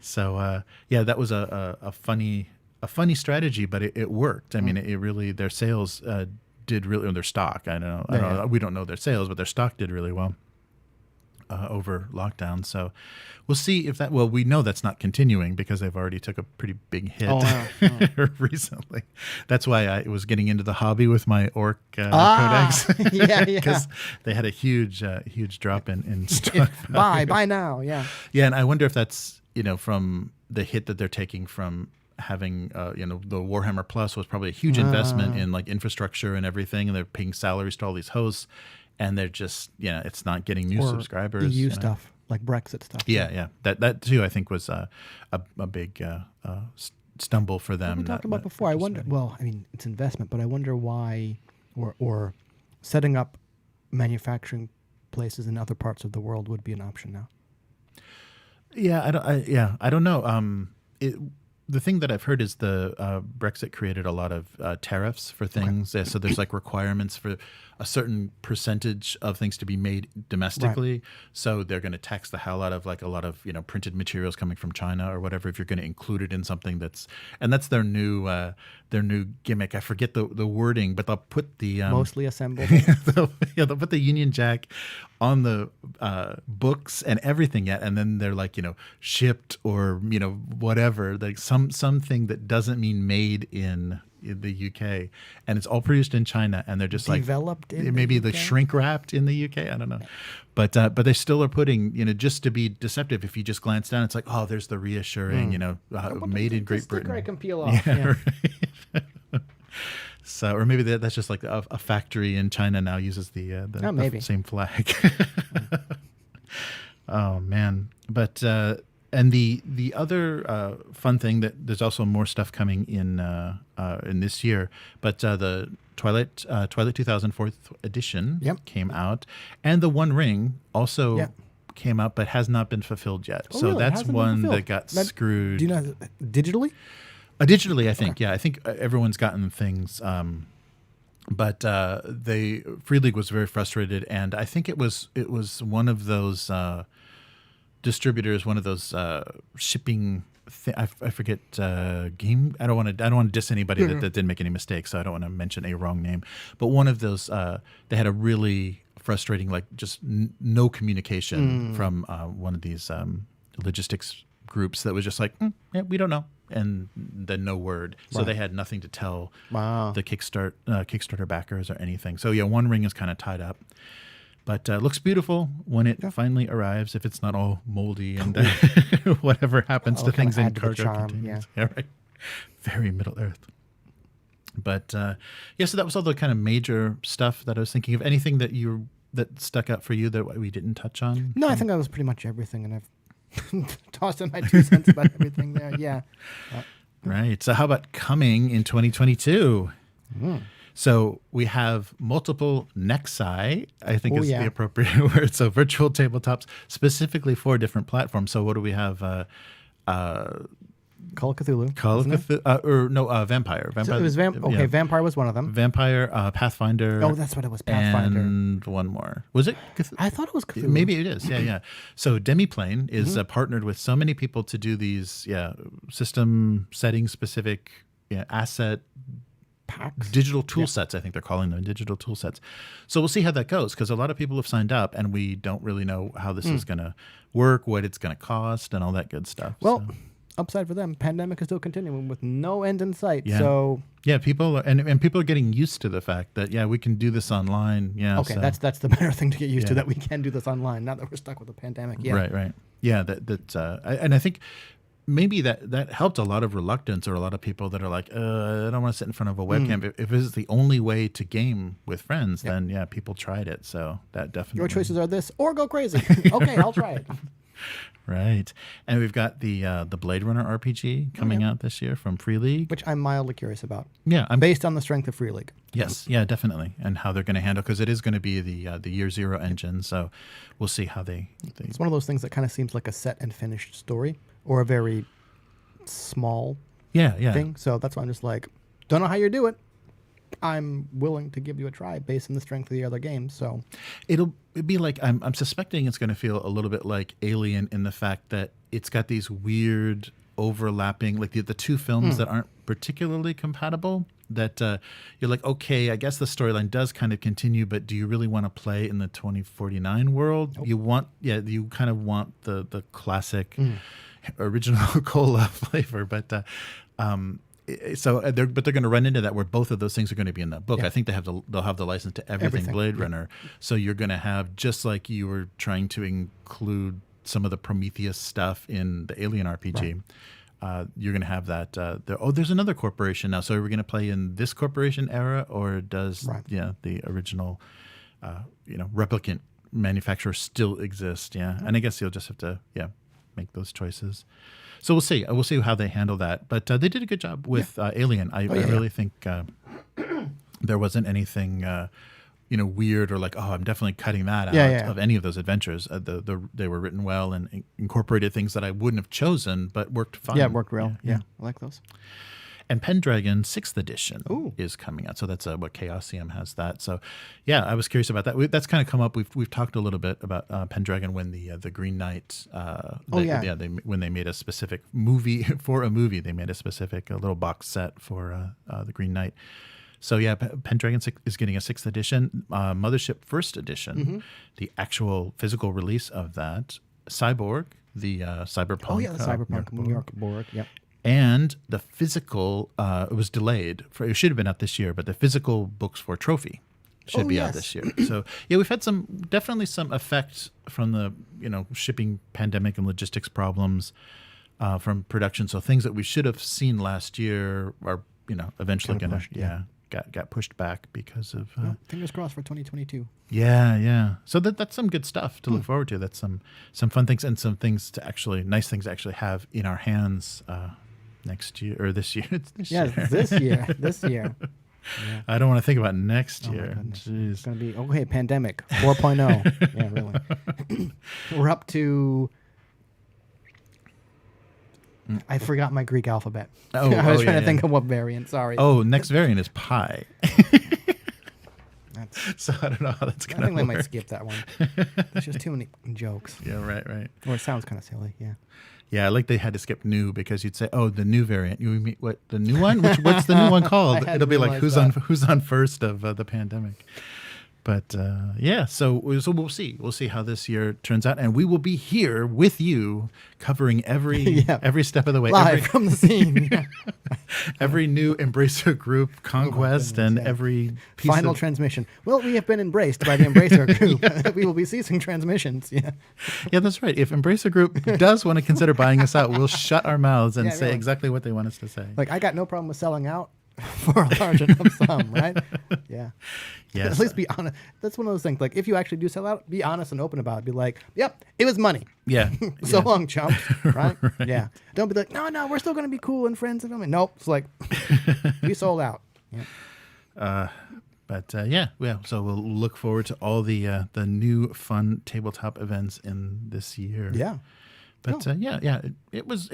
So that was a funny strategy, but it worked. I mean, it really, their sales did really, or their stock. I don't know. We don't know their sales, but their stock did really well over lockdown. So we'll see if that. Well, we know that's not continuing because they've already took a pretty big hit recently. That's why I was getting into the hobby with my orc codex. Because they had a huge drop in stock. Buy now. Yeah. Yeah, and I wonder if that's from the hit that they're taking from having the Warhammer Plus was probably a huge investment in like infrastructure and everything, and they're paying salaries to all these hosts, and they're just it's not getting new subscribers. EU stuff like Brexit stuff. Yeah. That too I think was a big stumble for them. We talked about before. I wonder. Well, I mean, it's investment, but I wonder why, or setting up manufacturing places in other parts of the world would be an option now. Yeah, I don't know. The thing that I've heard is the Brexit created a lot of tariffs for things. Okay. So there's like requirements for a certain percentage of things to be made domestically. Right. So they're going to tax the hell out of like a lot of printed materials coming from China or whatever if you're going to include it in something that's their new gimmick. I forget the wording, but they'll put the mostly assembled. They'll put the Union Jack on the books and everything yet, and then they're like shipped or whatever, like something that doesn't mean made in the UK, and it's all produced in China, and they're just developed in maybe the shrink wrapped in the UK. I don't know, but they still are putting just to be deceptive. If you just glance down, it's like, oh, there's the reassuring made in Great Britain. I can peel off. Yeah. Right. So, or maybe that's just like a factory in China now uses the same flag. Oh man, but. And the other fun thing that there's also more stuff coming in this year, but the Twilight 2000 4th edition came out, and the One Ring also came out, but has not been fulfilled yet. Oh, so really? That's one that got screwed. Do you know digitally? Digitally, I think. Okay. Yeah, I think everyone's gotten things. But Free League was very frustrated, and I think it was one of those. Distributors, one of those shipping. I forget game. I don't want to diss anybody that didn't make any mistakes, so I don't want to mention a wrong name. But one of those, they had a really frustrating, like just no communication from one of these logistics groups that was just like, we don't know, and then no word. So they had nothing to tell the Kickstarter backers or anything. So One Ring is kind of tied up. But looks beautiful when it finally arrives, if it's not all moldy and whatever happens to things in cargo containers. Yeah, right. Very Middle Earth. But so that was all the kind of major stuff that I was thinking of. Anything that stuck out for you that we didn't touch on? No, I think that was pretty much everything, and I've tossed in my 2 cents about everything there. Yeah. Right. So how about coming in 2022? So we have multiple Nexi, I think is yeah. the appropriate word. So virtual tabletops specifically for different platforms. So what do we have? Call of Cthulhu. Call of Cthulhu, Vampire. So it was Vampire was one of them. Vampire, Pathfinder. Oh, that's what it was, Pathfinder. And one more. Was it Cthulhu? I thought it was Cthulhu. Maybe it is. Yeah. So Demiplane is partnered with so many people to do these system setting specific asset Packs. digital tool sets. I think they're calling them digital tool sets. So we'll see how that goes, because a lot of people have signed up and we don't really know how this is going to work, what it's going to cost, and all that good stuff. Well, upside for them, pandemic is still continuing with no end in sight. Yeah. So people are, and people are getting used to the fact that we can do this online. Yeah. Okay, so, that's the better thing to get used to, that we can do this online. Not that we're stuck with the pandemic. Yeah. Right. Yeah. And I think maybe that helped a lot of reluctance, or a lot of people that are like, I don't want to sit in front of a webcam. If it's the only way to game with friends, then people tried it. So that definitely. Your choices are this or go crazy. Okay, I'll try it. Right. And we've got the Blade Runner RPG coming out this year from Free League, which I'm mildly curious about. Yeah, I'm based on the strength of Free League. Yes, yeah, definitely, and how they're going to handle, because it is going to be the Year Zero engine. So we'll see how they. It's one of those things that kind of seems like a set and finished story, or a very small thing. So that's why I'm just like, don't know how you do it. I'm willing to give you a try based on the strength of the other games. So it'd be like, I'm suspecting it's going to feel a little bit like Alien, in the fact that it's got these weird overlapping, like the two films that aren't particularly compatible, that you're like, okay, I guess the storyline does kind of continue, but do you really want to play in the 2049 world? Nope. You kind of want the classic original cola flavor, but they're going to run into that, where both of those things are going to be in that book. I think they'll have the license to everything. Blade Runner. So you're going to have, just like you were trying to include some of the Prometheus stuff in the Alien RPG. You're going to have that. There's another corporation now. So are we going to play in this corporation era, or does the original replicant manufacturer still exist? Yeah, and I guess you'll just have to make those choices. So we'll see. We'll see how they handle that. But they did a good job with Alien. I really think there wasn't anything weird, or like, I'm definitely cutting that out of any of those adventures. They were written well and incorporated things that I wouldn't have chosen, but worked fine. Yeah, it worked well. Yeah, I like those. And Pendragon 6th edition is coming out. So that's what Chaosium has that. So yeah, I was curious about that. That's kind of come up. We've talked a little bit about Pendragon when the Green Knight. When they made a specific movie for a movie, they made a little box set for the Green Knight. So yeah, Pendragon is getting a 6th edition. Mothership 1st edition, the actual physical release of that. Cyborg, the cyberpunk. Oh yeah, the cyberpunk New York board. Yep. And the physical, it was delayed. It should have been out this year, but the physical books for Trophy should be out this year. So yeah, we've had definitely some effect from the shipping pandemic and logistics problems from production. So things that we should have seen last year are eventually going to got pushed back because of fingers crossed for 2022. Yeah. So that's some good stuff to look forward to. That's some fun things, and some things nice things to actually have in our hands next year, or this year. It's this year. This year. Yeah. I don't want to think about next year. Jeez. It's going to be pandemic 4.0. Yeah, really. We're up to. I forgot my Greek alphabet. I was trying to think of what variant. Sorry. Oh, next variant is pi. So I don't know how that's going to work. I think I might skip that one. There's just too many jokes. Yeah, right. Or it sounds kind of silly, yeah. Yeah, like they had to skip new, because you'd say, "Oh, the new variant." You mean what? The new one? What's the new one called? It'll be like who's on first of the pandemic. But so we'll see. We'll see how this year turns out, and we will be here with you, covering every step of the way, live from the scene. Every new Embracer Group conquest, and every piece final transmission. Well, we have been embraced by the Embracer Group. We will be ceasing transmissions. Yeah, that's right. If Embracer Group does want to consider buying us out, we'll shut our mouths and say exactly what they want us to say. Like, I got no problem with selling out for a large enough sum, right? Yeah. Yes. At least be honest. That's one of those things. Like, if you actually do sell out, be honest and open about it. Be like, yep, it was money. Yeah. So long, chumps. Right? Yeah. Don't be like, no, we're still going to be cool and friends. And nope. It's like, we sold out. Yeah. Yeah. So we'll look forward to all the new fun tabletop events in this year. Yeah. But it was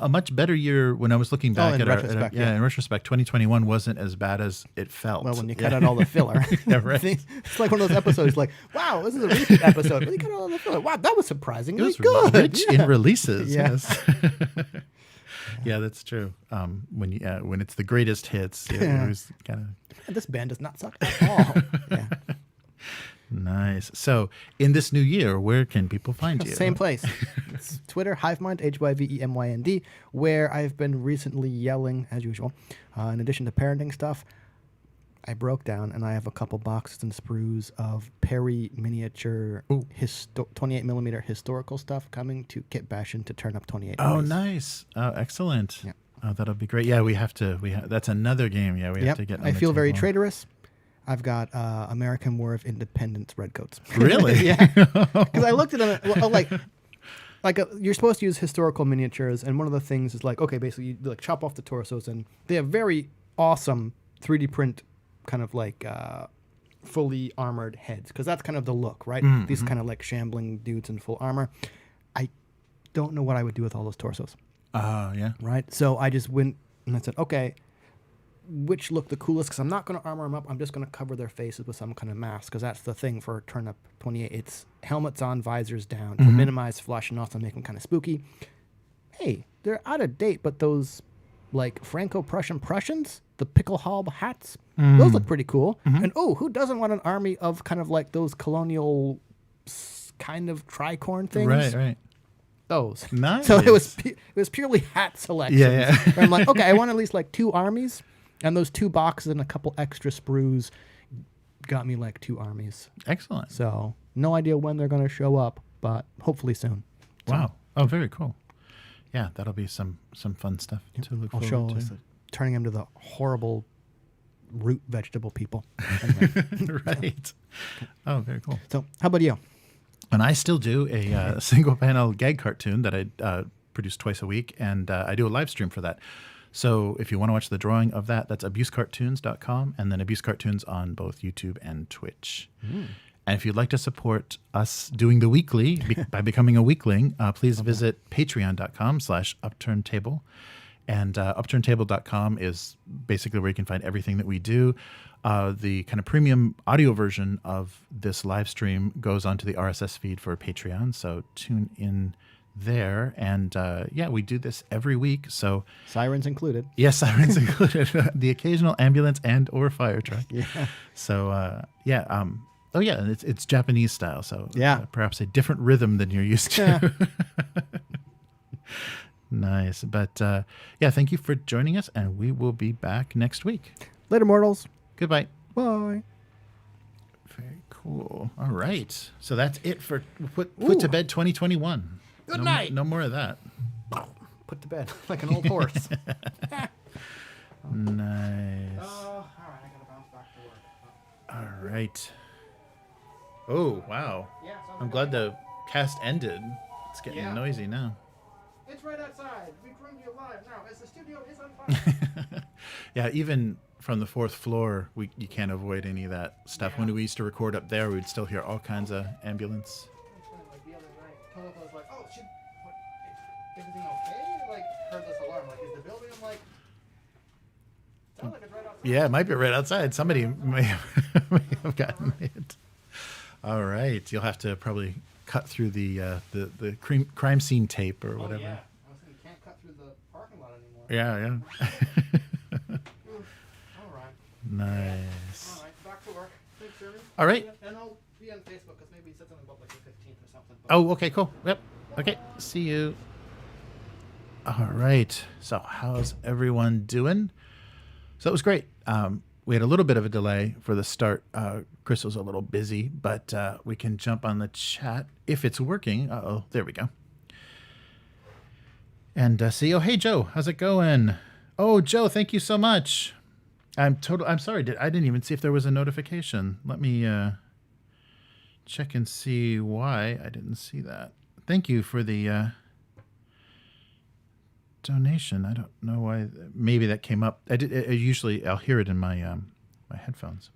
a much better year when I was looking back in retrospect. in retrospect, 2021 wasn't as bad as it felt. Well, when you cut out all the filler. Yeah, right. It's like one of those episodes like, wow, this is a repeat episode. But you cut out all the filler. Wow, that was surprisingly good. Rich in releases. Yeah. Yes. Yeah, that's true. When it's the greatest hits, it was kind of... This band does not suck at all. Yeah. Nice. So, in this new year, where can people find you? Same place. It's Twitter, Hivemind, HYVEMYND, where I've been recently yelling, as usual. In addition to parenting stuff, I broke down and I have a couple boxes and sprues of Perry miniature 28mm historical stuff coming to Kit Bashin to turn up 28. Oh, nice. Oh, excellent. Yeah. Oh, that'll be great. Yeah, that's another game. Yeah, we have to get on I the feel very table. traitorous. I've got American War of Independence redcoats. Really? Yeah. Because I looked at them you're supposed to use historical miniatures, and one of the things is like, okay, basically you like chop off the torsos, and they have very awesome 3D print kind of like fully armored heads, because that's kind of the look, right? Mm-hmm. These kind of like shambling dudes in full armor. I don't know what I would do with all those torsos. Yeah. Right? So I just went and I said, okay, which look the coolest? Because I'm not going to armor them up. I'm just going to cover their faces with some kind of mask, because that's the thing for Turn Up 28. It's helmets on, visors down, to minimize flush and also make them kind of spooky. Hey, they're out of date, but those like Franco-Prussian Prussians, the pickelhaube hats, those look pretty cool. And who doesn't want an army of kind of like those colonial kind of tricorn things? Right. Those. Nice. So it was purely hat selection. Yeah. I'm like, okay, I want at least like 2 armies, and those 2 boxes and a couple extra sprues got me like 2 armies. Excellent. So no idea when they're going to show up, but hopefully soon. Wow. Oh, very cool. Yeah, that'll be some fun stuff to look I'll forward show to. us turning them to the horrible root vegetable people. Anyway. Right. Oh, very cool. So how about you? And I still do a single panel gag cartoon that I produce twice a week, and I do a live stream for that. So if you want to watch the drawing of that, that's abusecartoons.com, and then Abuse Cartoons on both YouTube and Twitch. And if you'd like to support us doing the weekly by becoming a weekling, please visit patreon.com/upturntable. And upturntable.com is basically where you can find everything that we do. The kind of premium audio version of this live stream goes onto the RSS feed for Patreon. So tune in there. And we do this every week. So Sirens included. yes, sirens included. The occasional ambulance and or fire truck. Yeah. So it's Japanese style. So Yeah. perhaps a different rhythm than you're used to. Nice. But thank you for joining us, and we will be back next week. Later, mortals. Goodbye. Bye. Very cool. All right. So that's it for Put to Bed 2021. Good night. No more of that. Put to bed like an old horse. Nice. All right, I gotta bounce back to work. All right. Oh, wow. Yeah, I'm glad the cast ended. It's getting noisy now. It's right outside. We bring you live now as the studio is on fire. Yeah, even from the 4th floor, you can't avoid any of that stuff. Yeah. When we used to record up there, we'd still hear all kinds of ambulance. Like the other night, Tola was like, "Oh, everything okay?" Like, heard this alarm. Like, is the building? I'm like, sounds like it's right outside. Yeah, it might be right outside. Somebody may have gotten it. All right, you'll have to probably cut through the crime scene tape or whatever. Oh, yeah. I was saying you can't cut through the parking lot anymore. Yeah. All right. Nice. All right. Back to work. Thanks, Jeremy. All right. And I'll be on Facebook because maybe he said something about like the 15th or something. But Oh, okay, cool. Yep. Okay, see you. All right. So how's everyone doing? So it was great. We had a little bit of a delay for the start. Chris was a little busy, but we can jump on the chat if it's working. Uh-oh, there we go. And see, oh, hey, Joe, how's it going? Oh, Joe, thank you so much. I'm sorry. I didn't even see if there was a notification. Let me check and see why I didn't see that. Thank you for the donation. I don't know why. Maybe that came up. I'll hear it in my my headphones.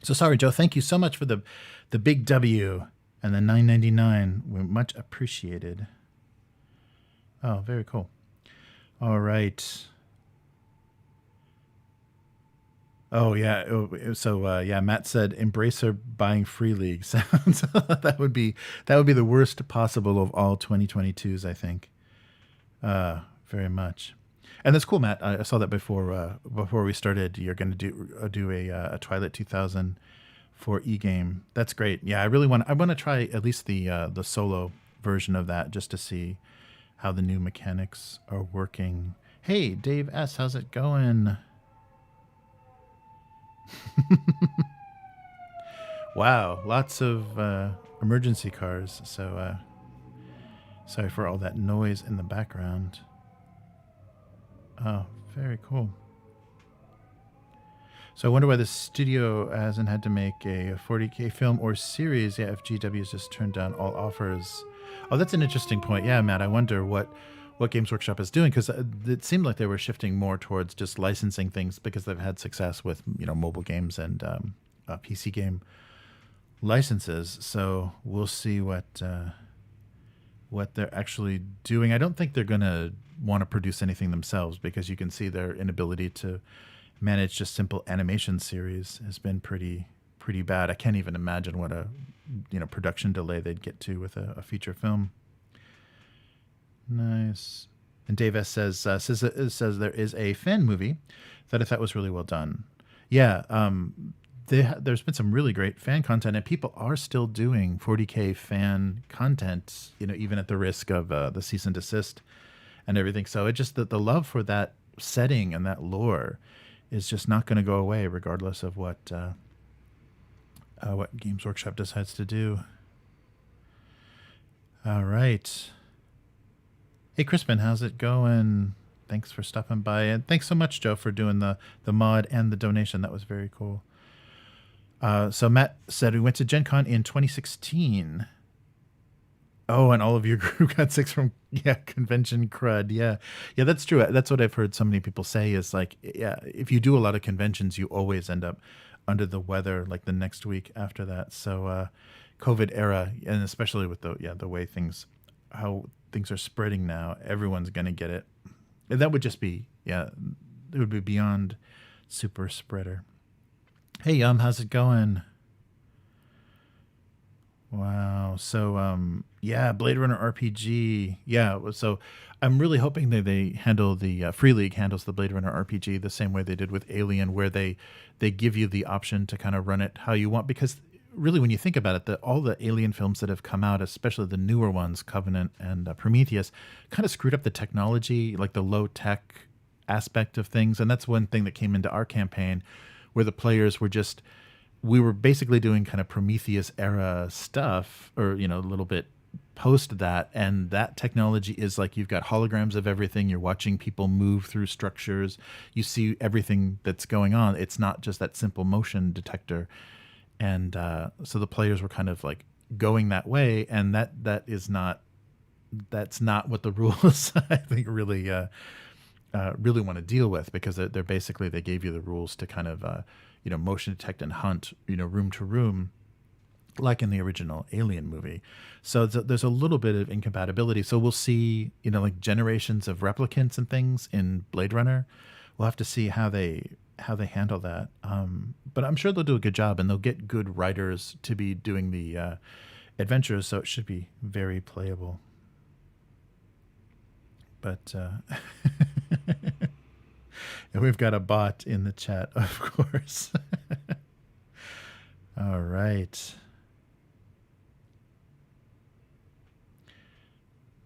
So sorry, Joe. Thank you so much for the big W and the $9.99. We're much appreciated. Oh, very cool. All right. Oh yeah. So yeah, Matt said Embracer buying Free League sounds. that would be the worst possible of all 2022s, I think. Very much. And that's cool, Matt. I saw that before we started. You're going to do a Twilight 2004 e-game. That's great. Yeah, I want to try at least the solo version of that just to see how the new mechanics are working. Hey, Dave S, how's it going? Wow, lots of emergency cars. So sorry for all that noise in the background. Oh, very cool. So I wonder why the studio hasn't had to make a 40K film or series. Yeah, if GW's just turned down all offers. Oh, that's an interesting point. Yeah, Matt, I wonder what Games Workshop is doing, because it seemed like they were shifting more towards just licensing things because they've had success with mobile games and PC game licenses. So we'll see what they're actually doing. I don't think they're going to want to produce anything themselves, because you can see their inability to manage just simple animation series has been pretty bad. I can't even imagine what a production delay they'd get to with a feature film. Nice. And Dave S says there is a fan movie that I thought was really well done. Yeah, there's been some really great fan content, and people are still doing 40K fan content, even at the risk of the cease and desist and everything. So it just the love for that setting and that lore is just not going to go away, regardless of what Games Workshop decides to do. All right. Hey, Crispin, how's it going? Thanks for stopping by, and thanks so much, Joe, for doing the mod and the donation. That was very cool. So Matt said we went to Gen Con in 2016. Oh, and all of your group got 6 from convention crud. Yeah, that's true. That's what I've heard so many people say is like, if you do a lot of conventions, you always end up under the weather like the next week after that. So COVID era, and especially with the way how things are spreading now, everyone's going to get it. And that would just be, it would be beyond super spreader. Hey, how's it going? Wow. So, Blade Runner RPG. Yeah. So I'm really hoping that they handle the Free League handles the Blade Runner RPG the same way they did with Alien, where they give you the option to kind of run it how you want. Because really, when you think about it, all the Alien films that have come out, especially the newer ones, Covenant and Prometheus, kind of screwed up the technology, like the low tech aspect of things. And that's one thing that came into our campaign, where the players were we were basically doing kind of Prometheus era stuff, or, a little bit post that. And that technology is like, you've got holograms of everything. You're watching people move through structures. You see everything that's going on. It's not just that simple motion detector. And so the players were kind of like going that way. And that's not what the rules, I think, really want to deal with, because they're basically, they gave you the rules to kind of, motion detect and hunt, room to room, like in the original Alien movie. So there's a little bit of incompatibility. So we'll see, like generations of replicants and things in Blade Runner. We'll have to see how they handle that. But I'm sure they'll do a good job, and they'll get good writers to be doing the adventures. So it should be very playable. But and we've got a bot in the chat, of course. All right.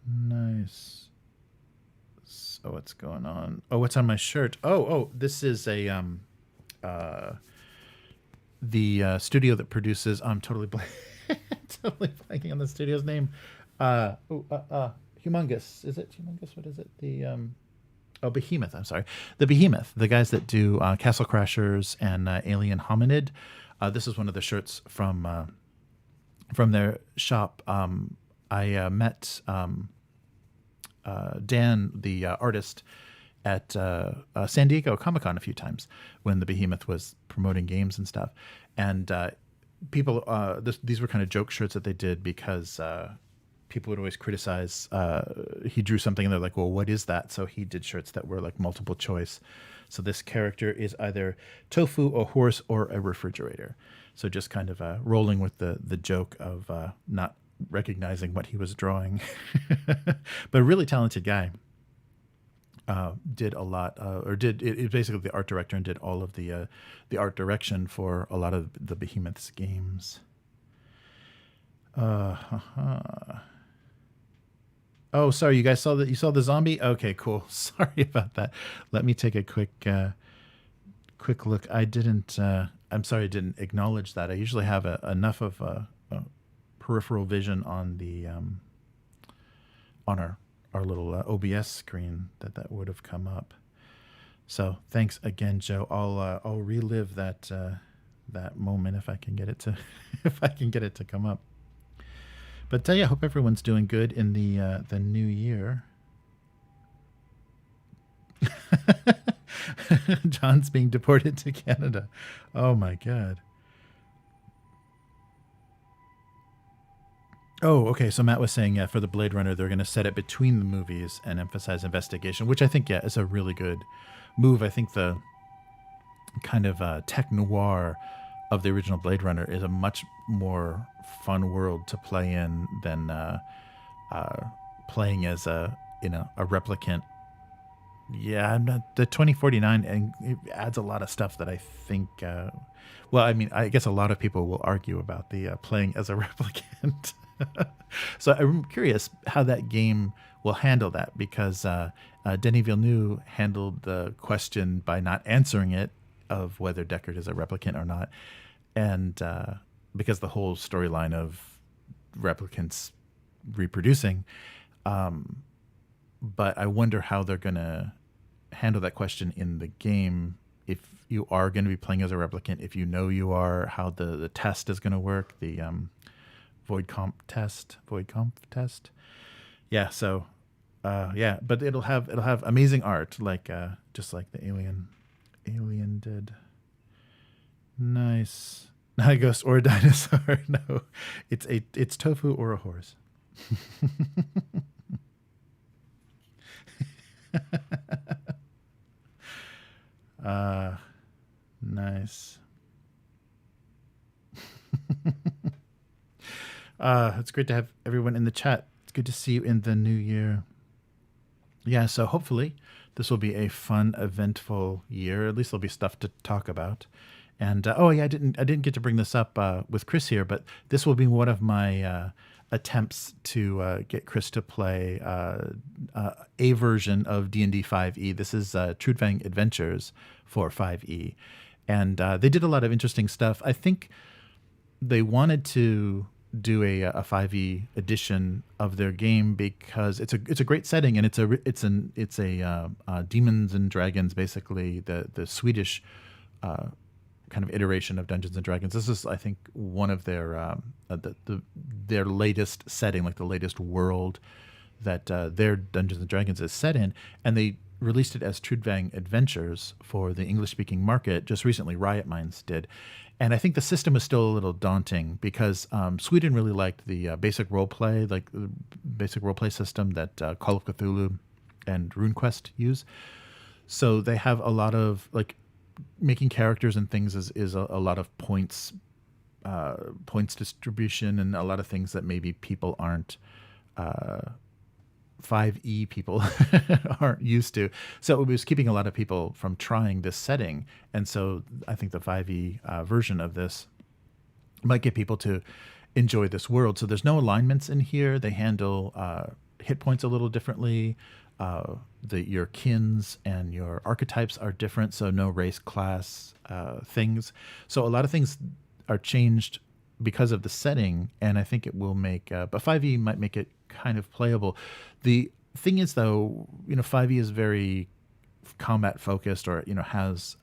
Nice. So what's going on? Oh, what's on my shirt? Oh, this is a the studio that produces. I'm totally totally blanking on the studio's name. Humongous. Is it Humongous? What is it? Behemoth. I'm sorry. The Behemoth. The guys that do Castle Crashers and Alien Hominid. This is one of the shirts from their shop. I met Dan, the artist, at San Diego Comic-Con a few times when the Behemoth was promoting games and stuff. And people, these were kind of joke shirts that they did because people would always criticize. He drew something and they're like, well, what is that? So he did shirts that were like multiple choice. So this character is either tofu, a horse, or a refrigerator. So just kind of rolling with the joke of not recognizing what he was drawing. But a really talented guy. Did a lot, it basically the art director and did all of the art direction for a lot of the Behemoth's games. Oh, sorry, you guys saw that? You saw the zombie? Okay, cool. Sorry about that. Let me take a quick look. I didn't. I'm sorry, I didn't acknowledge that. I usually have enough of peripheral vision on the on our little OBS screen that would have come up. So thanks again, Joe. I'll relive that moment if I can get it to come up. But yeah, I hope everyone's doing good in the new year. John's being deported to Canada. Oh my God. Oh, okay. So Matt was saying, yeah, for the Blade Runner, they're going to set it between the movies and emphasize investigation, which I think, yeah, is a really good move. I think the kind of tech noir of the original Blade Runner is a much more fun world to play in than playing as a replicant. Yeah, the 2049, and it adds a lot of stuff that I think. Well, I mean, I guess a lot of people will argue about the playing as a replicant. So I'm curious how that game will handle that, because Denis Villeneuve handled the question by not answering it of whether Deckard is a replicant or not, and because the whole storyline of replicants reproducing. But I wonder how they're going to handle that question in the game. If you are going to be playing as a replicant, if you know you are, how the test is going to work, the void conf test. Yeah. So, yeah, but it'll have amazing art, like just like the Alien did. Nice. Not a ghost or a dinosaur. No, it's tofu or a horse. Nice. It's great to have everyone in the chat. It's good to see you in the new year. Yeah, so hopefully this will be a fun, eventful year. At least there'll be stuff to talk about. And oh yeah, I didn't get to bring this up with Chris here, but this will be one of my attempts to get Chris to play a version of D&D 5e. This is Trudvang Adventures for 5e. And they did a lot of interesting stuff. I think they wanted to do a 5e edition of their game because it's a great setting, and it's a Demons and Dragons, basically the Swedish kind of iteration of Dungeons and Dragons. This is, I think, one of their their latest setting, like the latest world that their Dungeons and Dragons is set in, and they released it as Trudvang Adventures for the English-speaking market just recently. Riot Minds did, and I think the system is still a little daunting because Sweden really liked the basic role play, like the basic role play system that Call of Cthulhu and RuneQuest use. So they have a lot of like making characters and things is a lot of points distribution, and a lot of things that maybe people aren't 5e people aren't used to. So it was keeping a lot of people from trying this setting. And so I think the 5e version of this might get people to enjoy this world. So there's no alignments in here. They handle hit points a little differently. Your kins and your archetypes are different, so no race, class things. So a lot of things are changed because of the setting, and I think it will make, but 5e might make it kind of playable. The thing is, though, 5e is very combat focused, or has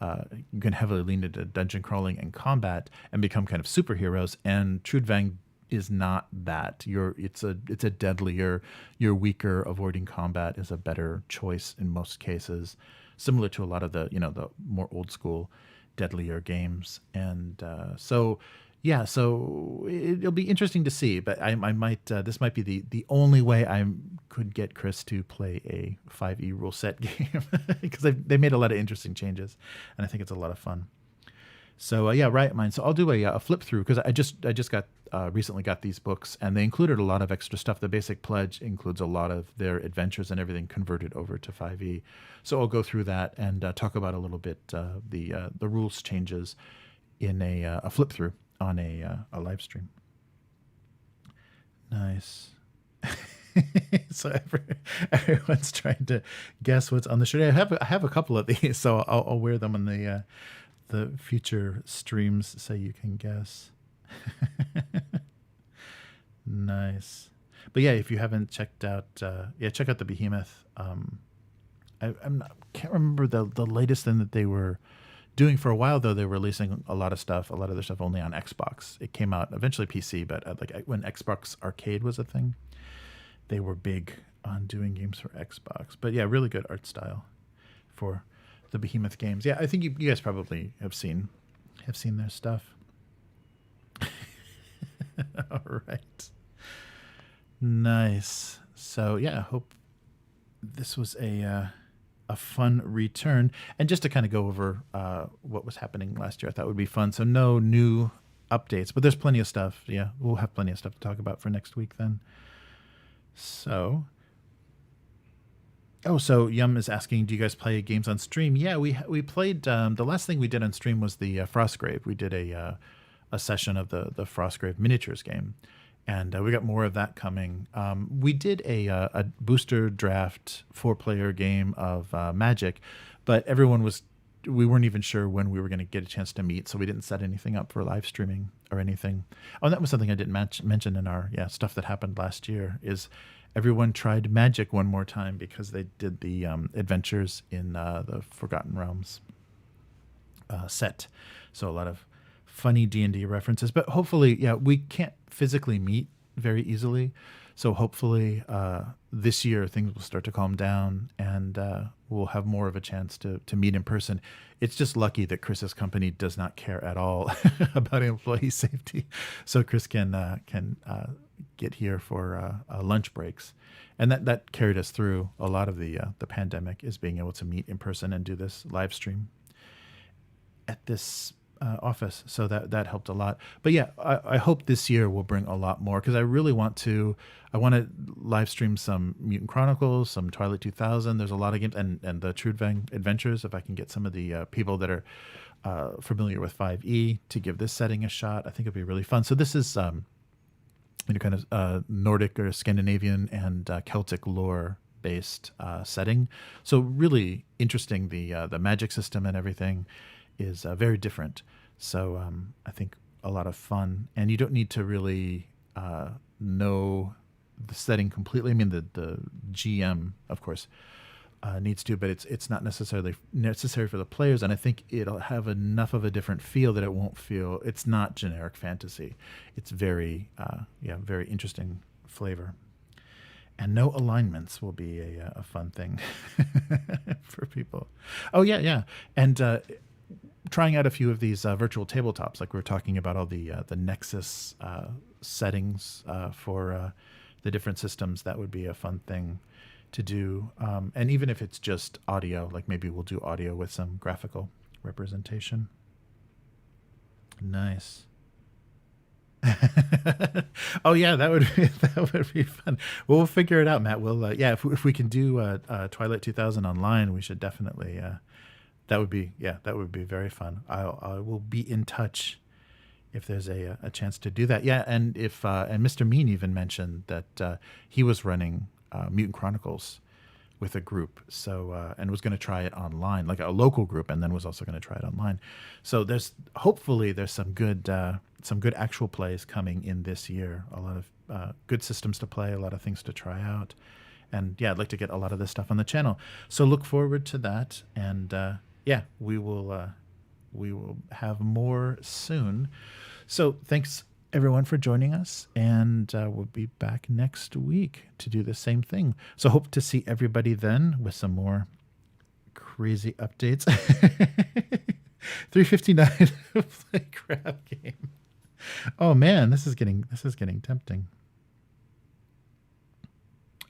you can heavily lean into dungeon crawling and combat and become kind of superheroes. And Trudvang is not that. It's a deadlier, you're weaker, avoiding combat is a better choice in most cases, similar to a lot of the the more old school deadlier games. And so it'll be interesting to see, but I might this might be the only way I could get Chris to play a 5e rule set game, because they made a lot of interesting changes, and I think it's a lot of fun. So Riot Minds. So I'll do a flip through, because I just got recently got these books, and they included a lot of extra stuff. The basic pledge includes a lot of their adventures and everything converted over to 5e. So I'll go through that and talk about a little bit the rules changes in a flip through on a live stream. Nice. So everyone's trying to guess what's on the shirt. I have a couple of these, so I'll wear them on the future streams so you can guess. Nice. But yeah, if you haven't checked out, check out the Behemoth. I can't remember the latest thing that they were doing. For a while though, they were releasing a lot of their stuff only on Xbox. It came out eventually PC, but when Xbox Arcade was a thing, they were big on doing games for Xbox. But yeah, really good art style for the Behemoth games. Yeah, I think you guys probably have seen their stuff. All right. Nice. So yeah, I hope this was a fun return. And just to kind of go over what was happening last year, I thought would be fun. So no new updates, but there's plenty of stuff. Yeah, we'll have plenty of stuff to talk about for next week then. So Yum is asking, do you guys play games on stream? Yeah, we played. The last thing we did on stream was the Frostgrave. We did a session of the Frostgrave miniatures game, and we got more of that coming. We did a booster draft 4-player game of Magic, but we weren't even sure when we were going to get a chance to meet, so we didn't set anything up for live streaming or anything. Oh, and that was something I didn't mention in our stuff that happened last year, is everyone tried Magic one more time because they did the adventures in the Forgotten Realms set. So a lot of funny D&D references, but hopefully, we can't physically meet very easily. So hopefully this year things will start to calm down, and we'll have more of a chance to meet in person. It's just lucky that Chris's company does not care at all about employee safety, so Chris can get here for lunch breaks, and that carried us through a lot of the pandemic, is being able to meet in person and do this live stream at this office. So that helped a lot. But yeah, I hope this year will bring a lot more, because I really want to live stream some Mutant Chronicles, some Twilight 2000. There's a lot of games, and the Trudvang Adventures, if I can get some of the people that are familiar with 5e to give this setting a shot. I think it'd be really fun. So this is kind of Nordic or Scandinavian and Celtic lore based setting. So really interesting. The magic system and everything is very different. So I think a lot of fun, and you don't need to really know the setting completely. I mean, the GM, of course, needs to, but it's not necessarily necessary for the players. And I think it'll have enough of a different feel that it won't feel, it's not generic fantasy. It's very, very interesting flavor. And no alignments will be a fun thing for people. Oh yeah. And trying out a few of these virtual tabletops, like we were talking about all the Nexus settings for the different systems. That would be a fun thing to do. And even if it's just audio, like maybe we'll do audio with some graphical representation. Nice. Oh yeah, that would be fun. Well, we'll figure it out, Matt. We'll if we can do Twilight 2000 online, we should definitely. That would be very fun. I will be in touch if there's a chance to do that. Yeah, and if and Mr. Mean even mentioned that he was running Mutant Chronicles with a group, so and was going to try it online, like a local group, and then was also going to try it online. So hopefully there's some good actual plays coming in this year. A lot of good systems to play, a lot of things to try out, and yeah, I'd like to get a lot of this stuff on the channel. So look forward to that, and we will have more soon. So thanks everyone for joining us, and we'll be back next week to do the same thing. So hope to see everybody then with some more crazy updates. 359 play crab game. Oh man, this is getting tempting.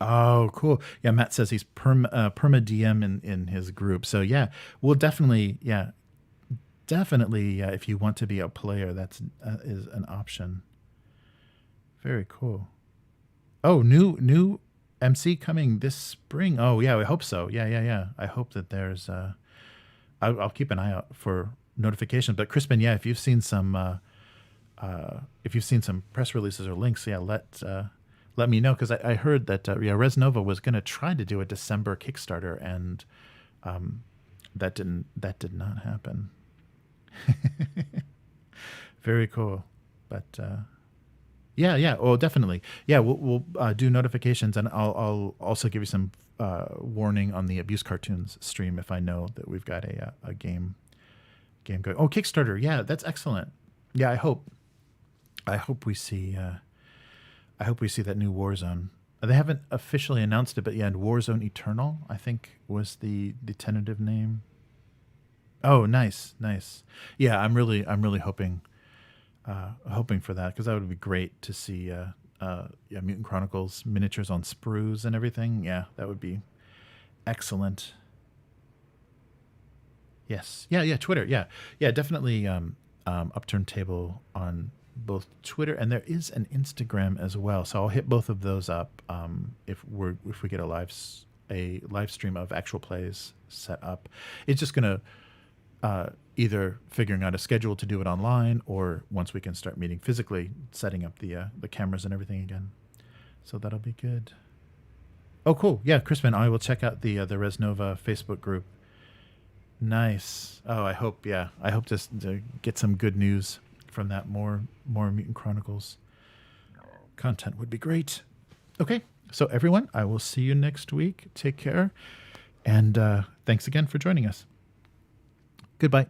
Oh, cool. Yeah, Matt says he's perma DM in his group. So yeah, we'll definitely if you want to be a player, that's is an option. Very cool. Oh, new MC coming this spring. Oh yeah, we hope so. Yeah. I hope that there's I'll keep an eye out for notifications. But Crispin, yeah, if you've seen some press releases or links, yeah, let me know, because I heard that Res Nova was going to try to do a December Kickstarter, and that did not happen. Very cool. But yeah. Oh, definitely. Yeah, we'll do notifications, and I'll also give you some warning on the Abuse Cartoons stream if I know that we've got a game going. Oh, Kickstarter. Yeah, that's excellent. Yeah, I hope we see. I hope we see that new Warzone. They haven't officially announced it, but yeah, Warzone Eternal, I think, was the tentative name. Oh, nice. Yeah, I'm really hoping for that, because that would be great to see. Mutant Chronicles miniatures on sprues and everything. Yeah, that would be excellent. Yes. Yeah. Twitter. Yeah. Definitely. Upturned Table on both Twitter, and there is an Instagram as well. So I'll hit both of those up if we get a live stream of actual plays set up. It's just gonna either figuring out a schedule to do it online, or once we can start meeting physically, setting up the cameras and everything again. So that'll be good. Oh, cool. Yeah, Crispin, I will check out the Res Nova Facebook group. Nice. Oh, I hope to get some good news from that. More Mutant Chronicles content would be great. Okay, so everyone, I will see you next week. Take care, and thanks again for joining us. Goodbye.